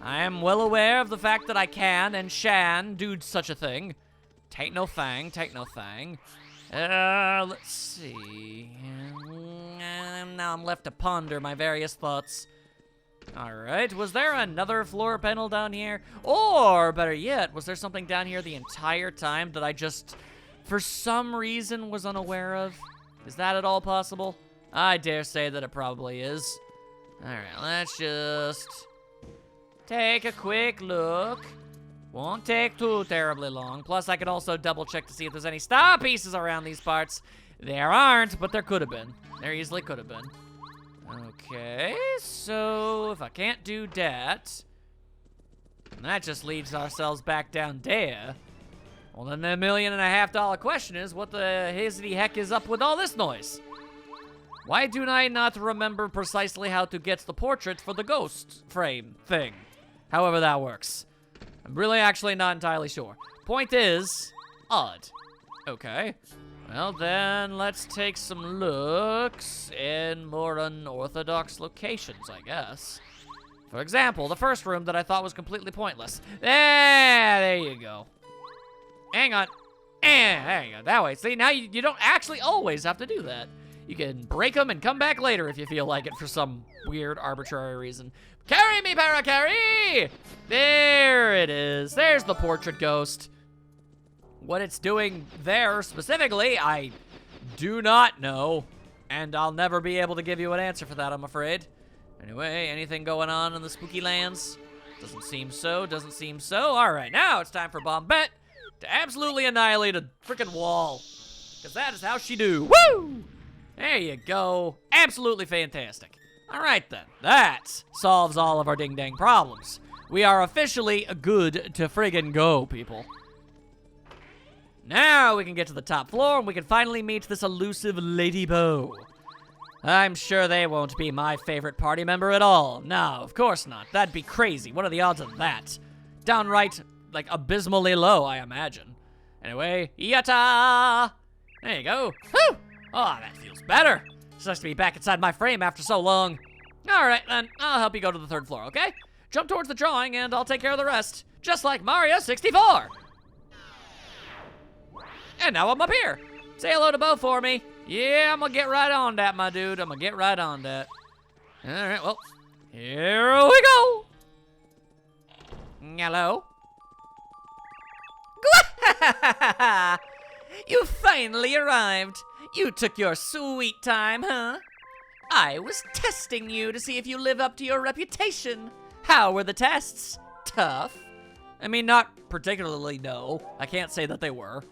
I am well aware of the fact that I can and shan do such a thing. Take no thang. Let's see. Now I'm left to ponder my various thoughts. Alright, was there another floor panel down here? Or, better yet, was there something down here the entire time that I just, for some reason, was unaware of? Is that at all possible? I dare say that it probably is. Alright, let's just take a quick look. Won't take too terribly long. Plus, I can also double check to see if there's any star pieces around these parts. There aren't, but there could have been. There easily could have been. Okay, so if I can't do that, and that just leads ourselves back down there. Well, then the $1.5 million question is, what the hizzy heck is up with all this noise? Why do I not remember precisely how to get the portrait for the ghost frame thing? However that works. I'm really actually not entirely sure. Point is, odd. Okay. Well, then, let's take some looks in more unorthodox locations, I guess. For example, the first room that I thought was completely pointless. There you go. Hang on. There you go. That way. See, now you don't actually always have to do that. You can break them and come back later if you feel like it for some weird, arbitrary reason. Carry me, Paracarry! There it is. There's the portrait ghost. What it's doing there specifically, I do not know. And I'll never be able to give you an answer for that, I'm afraid. Anyway, anything going on in the spooky lands? Doesn't seem so, doesn't seem so. All right, now it's time for Bombette to absolutely annihilate a freaking wall. Because that is how she do. Woo! There you go. Absolutely fantastic. All right, then. That solves all of our ding-dang problems. We are officially good to friggin' go, people. Now we can get to the top floor, and we can finally meet this elusive Lady Bow. I'm sure they won't be my favorite party member at all. No, of course not. That'd be crazy. What are the odds of that? Downright, like, abysmally low, I imagine. Anyway, yatta! There you go. Whew! Oh, that feels better. It's nice to be back inside my frame after so long. All right, then. I'll help you go to the third floor, okay? Jump towards the drawing, and I'll take care of the rest. Just like Mario 64. And now I'm up here. Say hello to Bo for me. Yeah, I'm gonna get right on that, my dude. I'm gonna get right on that. All right, well, here we go. Hello? You finally arrived. You took your sweet time, huh? I was testing you to see if you live up to your reputation. How were the tests? Tough? I mean, not particularly, no. I can't say that they were.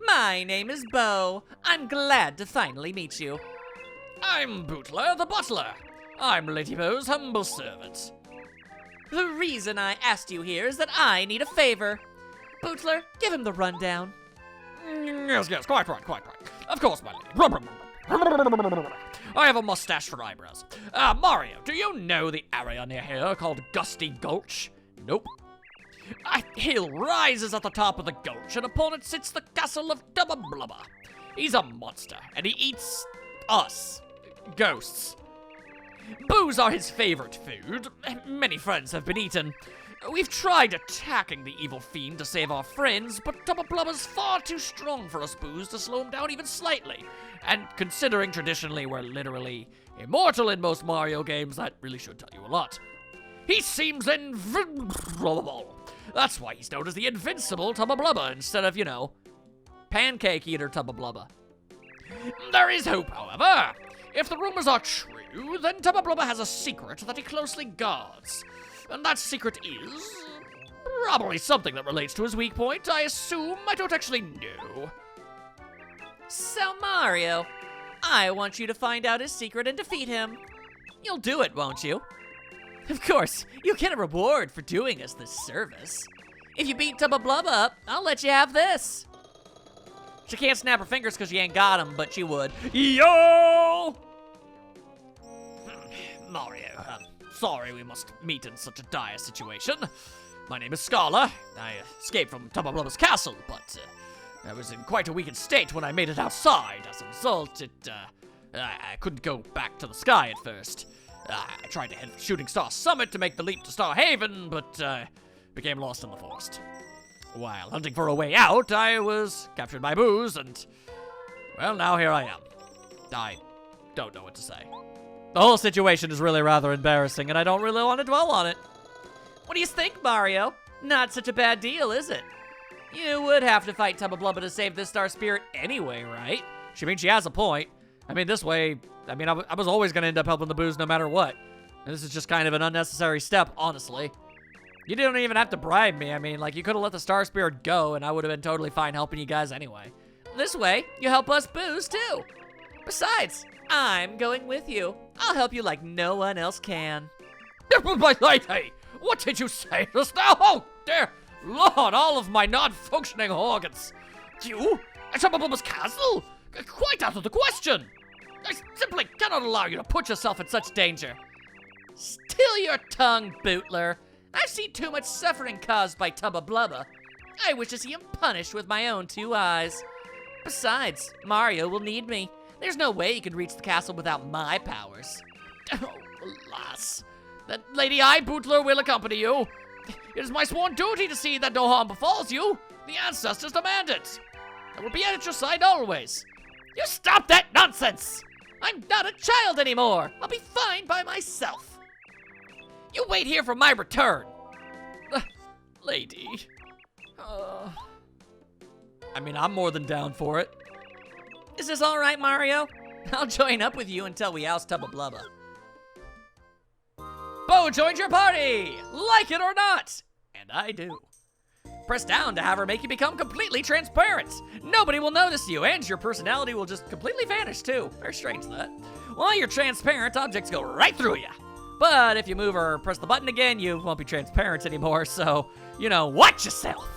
My name is Bo. I'm glad to finally meet you. I'm Bootler the Butler. I'm Lady Bo's humble servant. The reason I asked you here is that I need a favor. Bootler, give him the rundown. Yes, quite right. Of course, my lady. I have a mustache for eyebrows. Mario, do you know the area near here called Gusty Gulch? Nope. A hill rises at the top of the gulch, and upon it sits the castle of Dubba Blubber. He's a monster, and he eats us, ghosts. Boos are his favorite food. Many friends have been eaten. We've tried attacking the evil fiend to save our friends, but Dubba Blubber's far too strong for us Boos to slow him down even slightly. And considering traditionally we're literally immortal in most Mario games, that really should tell you a lot. He seems invincible. That's why he's known as the invincible Tubba Blubber instead of, you know, pancake eater Tubba Blubber. There is hope, however. If the rumors are true, then Tubba Blubber has a secret that he closely guards. And that secret is probably something that relates to his weak point. I assume. I don't actually know. So, Mario, I want you to find out his secret and defeat him. You'll do it, won't you? Of course, you'll get a reward for doing us this service. If you beat Tubba Blubber up, I'll let you have this. She can't snap her fingers because she ain't got him, but she would. Yo! Mario, sorry we must meet in such a dire situation. My name is Scarla. I escaped from Tubba Blubber's castle, but I was in quite a weakened state when I made it outside. As a result, I couldn't go back to the sky at first. I tried to head for Shooting Star Summit to make the leap to Star Haven, but became lost in the forest. While hunting for a way out, I was captured by Boos, and, well, now here I am. I don't know what to say. The whole situation is really rather embarrassing, and I don't really want to dwell on it. What do you think, Mario? Not such a bad deal, is it? You would have to fight Tubba Blubber to save this Star Spirit anyway, right? She has a point. I mean, this way, I was always going to end up helping the Boos no matter what. And this is just kind of an unnecessary step, honestly. You didn't even have to bribe me. I mean, like, you could have let the Star Spirit go, and I would have been totally fine helping you guys anyway. This way, you help us Boos, too. Besides, I'm going with you. I'll help you like no one else can. My lady, what did you say just now? Oh, dear Lord, all of my non-functioning organs. You? At Tubba Blubber's castle? Quite out of the question. I simply cannot allow you to put yourself in such danger. Still your tongue, Bootler. I've seen too much suffering caused by Tubba Blubber. I wish to see him punished with my own two eyes. Besides, Mario will need me. There's no way he could reach the castle without my powers. Oh, alas. That Lady Eye Bootler will accompany you. It is my sworn duty to see that no harm befalls you. The ancestors demand it. I will be at your side always. You stop that nonsense! I'm not a child anymore. I'll be fine by myself. You wait here for my return. Lady. I mean, I'm more than down for it. Is this all right, Mario? I'll join up with you until we oust Tubba Blubba. Bo joined your party! Like it or not! And I do. Press down to have her make you become completely transparent. Nobody will notice you, and your personality will just completely vanish, too. Very strange, that. While you're transparent, objects go right through you. But if you move or press the button again, you won't be transparent anymore, so, you know, watch yourself.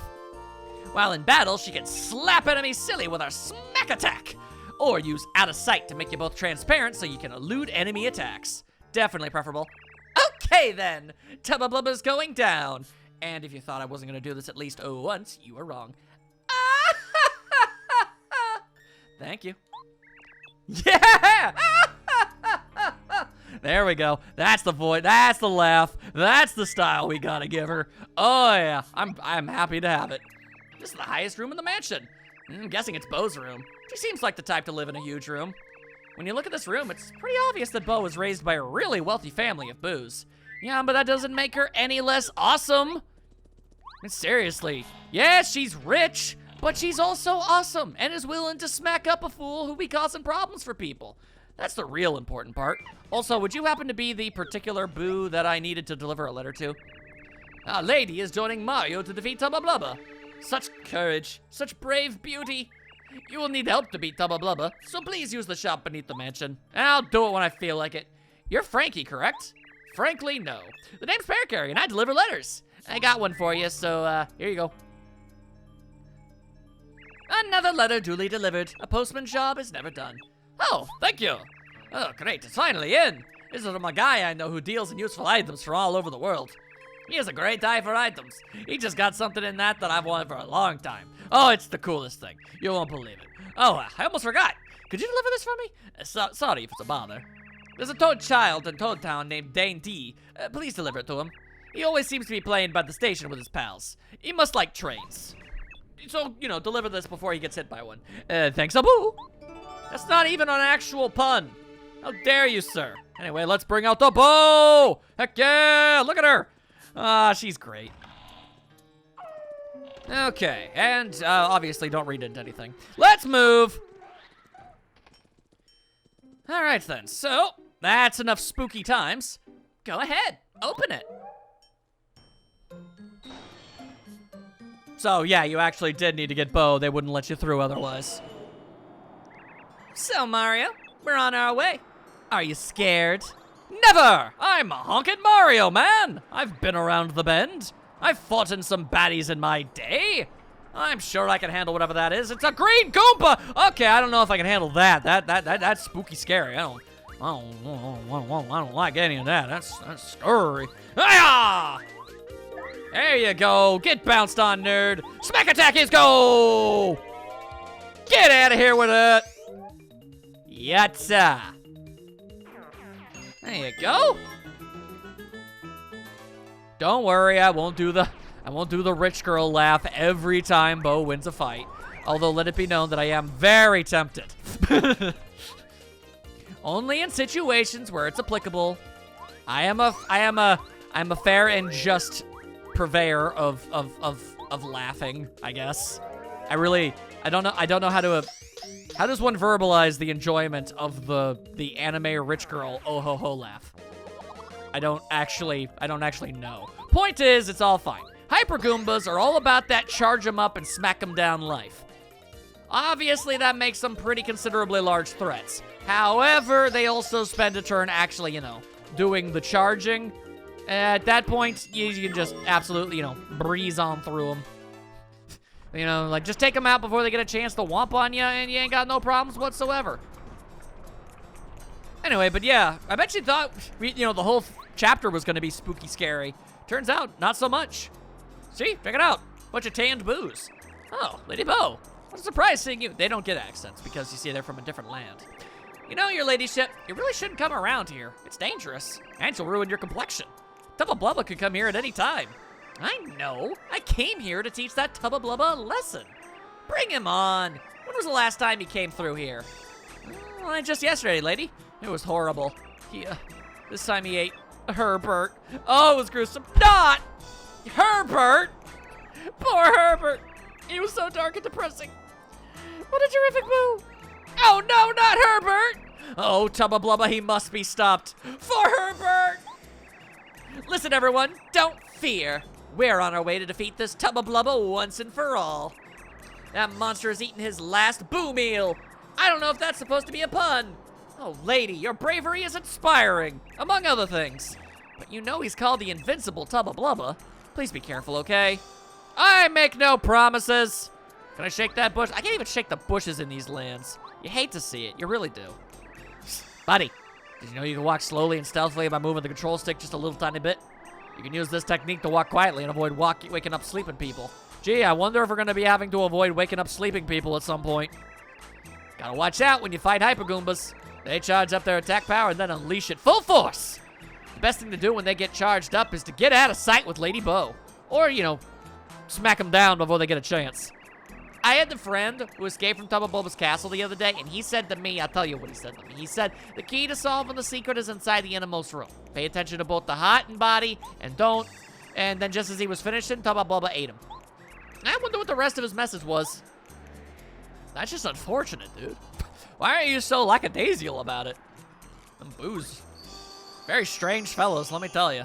While in battle, she can slap enemies silly with her smack attack, or use out of sight to make you both transparent so you can elude enemy attacks. Definitely preferable. Okay then, Tubba Blubba's going down. And if you thought I wasn't gonna do this at least once, you were wrong. Thank you. Yeah! There we go. That's the voice. That's the laugh. That's the style we gotta give her. Oh yeah, I'm happy to have it. This is the highest room in the mansion. I'm guessing it's Bo's room. She seems like the type to live in a huge room. When you look at this room, it's pretty obvious that Bo was raised by a really wealthy family of Boos. Yeah, but that doesn't make her any less awesome. And seriously, yeah, she's rich, but she's also awesome and is willing to smack up a fool who be causing problems for people. That's the real important part. Also, would you happen to be the particular Boo that I needed to deliver a letter to? Our lady is joining Mario to defeat Tubba Blubba. Such courage, such brave beauty. You will need help to beat Tubba Blubba, so please use the shop beneath the mansion. I'll do it when I feel like it. You're Frankie, correct? Frankly, no. The name's Parakarry, and I deliver letters. I got one for you, so, here you go. Another letter duly delivered. A postman's job is never done. Oh, thank you. Oh, great, it's finally in. This is from a guy I know who deals in useful items from all over the world. He has a great eye for items. He just got something in that I've wanted for a long time. Oh, it's the coolest thing. You won't believe it. Oh, I almost forgot. Could you deliver this for me? Sorry if it's a bother. There's a Toad child in Toad Town named Dane D. Please deliver it to him. He always seems to be playing by the station with his pals. He must like trains. So, you know, deliver this before he gets hit by one. Thanks, Abu. That's not even an actual pun. How dare you, sir? Anyway, let's bring out the bow. Heck yeah, look at her. Ah, she's great. Okay, and obviously don't read into anything. Let's move. All right then, so that's enough spooky times. Go ahead, open it. So yeah, you actually did need to get Bo. They wouldn't let you through otherwise. So Mario, we're on our way. Are you scared? Never! I'm a honkin' Mario, man! I've been around the bend. I've fought in some baddies in my day. I'm sure I can handle whatever that is. It's a green Goomba! Okay, I don't know if I can handle that. That's spooky scary. I don't like any of that. That's scary. Ah! There you go. Get bounced on, nerd. Smack attack is go! Get out of here with it. Yatsa. There you go. Don't worry, I won't do the rich girl laugh every time Bo wins a fight. Although let it be known that I am very tempted. Only in situations where it's applicable. I'm a fair and just purveyor of laughing, I guess. I don't know how does one verbalize the enjoyment of the anime rich girl oh ho ho laugh? I don't actually know. Point is, it's all fine. Hyper Goombas are all about that charge 'em up and smack 'em down life. Obviously, that makes them pretty considerably large threats. However, they also spend a turn actually, you know, doing the charging. At that point, you can just absolutely, you know, breeze on through them. You know, like, just take them out before they get a chance to whomp on you, and you ain't got no problems whatsoever. Anyway, but yeah, I bet you thought, you know, the whole chapter was gonna be spooky scary. Turns out, not so much. See, check it out. Bunch of tanned boos. Oh, Lady Bo. What a surprise seeing you. They don't get accents because you see they're from a different land. You know, your ladyship, you really shouldn't come around here. It's dangerous, and you'll ruin your complexion. Tubba Blubba could come here at any time. I know. I came here to teach that Tubba Blubba a lesson. Bring him on. When was the last time he came through here? Well, just yesterday, lady. It was horrible. This time he ate Herbert. Oh, it was gruesome. Not Herbert. Poor Herbert. He was so dark and depressing. What a terrific move. Oh, no, not Herbert. Oh, Tubba Blubba, he must be stopped. For Herbert. Listen, everyone, don't fear. We're on our way to defeat this Tubba Blubba once and for all. That monster has eaten his last boo meal. I don't know if that's supposed to be a pun. Oh, lady, your bravery is inspiring, among other things. But you know he's called the invincible Tubba Blubba. Please be careful, okay? I make no promises. Can I shake that bush? I can't even shake the bushes in these lands. You hate to see it, you really do. Buddy, did you know you can walk slowly and stealthily by moving the control stick just a little tiny bit? You can use this technique to walk quietly and avoid waking up sleeping people. Gee, I wonder if we're gonna be having to avoid waking up sleeping people at some point. Gotta watch out when you fight Hyper Goombas. They charge up their attack power and then unleash it full force. The best thing to do when they get charged up is to get out of sight with Lady Bo. Or, you know, smack them down before they get a chance. I had the friend who escaped from Tubba Blubba's castle the other day, and he said to me, I'll tell you what he said to me. He said, the key to solving the secret is inside the innermost room. Pay attention to both the heart and body, and don't. And then just as he was finishing, Tubba Blubba ate him. I wonder what the rest of his message was. That's just unfortunate, dude. Why are you so lackadaisical about it? Them boos. Very strange fellows, let me tell you.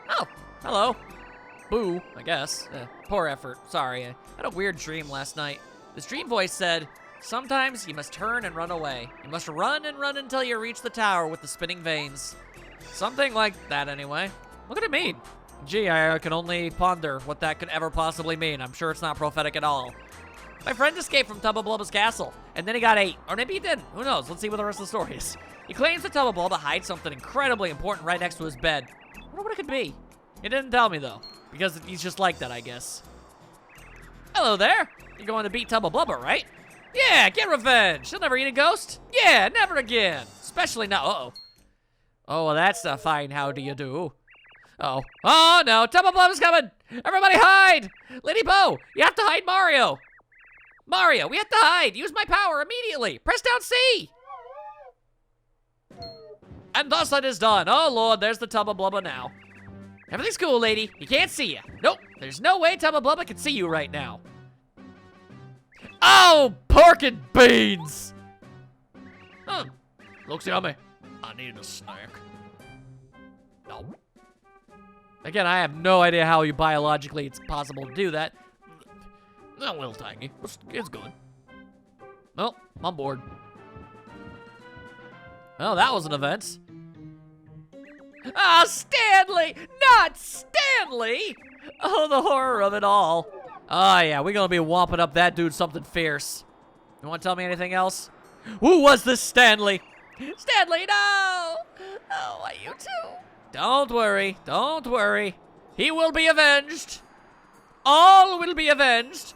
Oh, hello. Boo, I guess. Poor effort. Sorry, I had a weird dream last night. This dream voice said, sometimes you must turn and run away. You must run and run until you reach the tower with the spinning veins. Something like that, anyway. What could it mean? Gee, I can only ponder what that could ever possibly mean. I'm sure it's not prophetic at all. My friend escaped from Tubba Blubba's castle, and then he got ate. Or maybe he didn't. Who knows? Let's see what the rest of the story is. He claims that Tubba Blubba hides something incredibly important right next to his bed. I wonder what it could be. He didn't tell me, though, because he's just like that, I guess. Hello there. You're going to beat Tubba Blubba, right? Yeah, get revenge. She'll never eat a ghost. Yeah, never again. Especially not. Uh-oh. Oh, well, that's a fine how do you do. Uh-oh. Oh, no. Tubba Blubba's coming. Everybody hide. Lady Bo, you have to hide Mario. Mario, we have to hide. Use my power immediately. Press down C. And thus it is done. Oh, Lord, there's the Tubba Blubba now. Everything's cool, lady. He can't see you. Nope, there's no way Tubba Blubba can see you right now. Oh, pork and beans. Looks yummy. I need a snack. No. Again, I have no idea how you biologically it's possible to do that. A little tangy. It's good. Well, I'm bored. Well, that was an event. Ah, Stanley! Not Stanley! Oh, the horror of it all. Oh, yeah, we're gonna be whomping up that dude something fierce. You wanna tell me anything else? Who was this Stanley? Stanley, no! Oh, why you too? Don't worry, don't worry. He will be avenged. All will be avenged.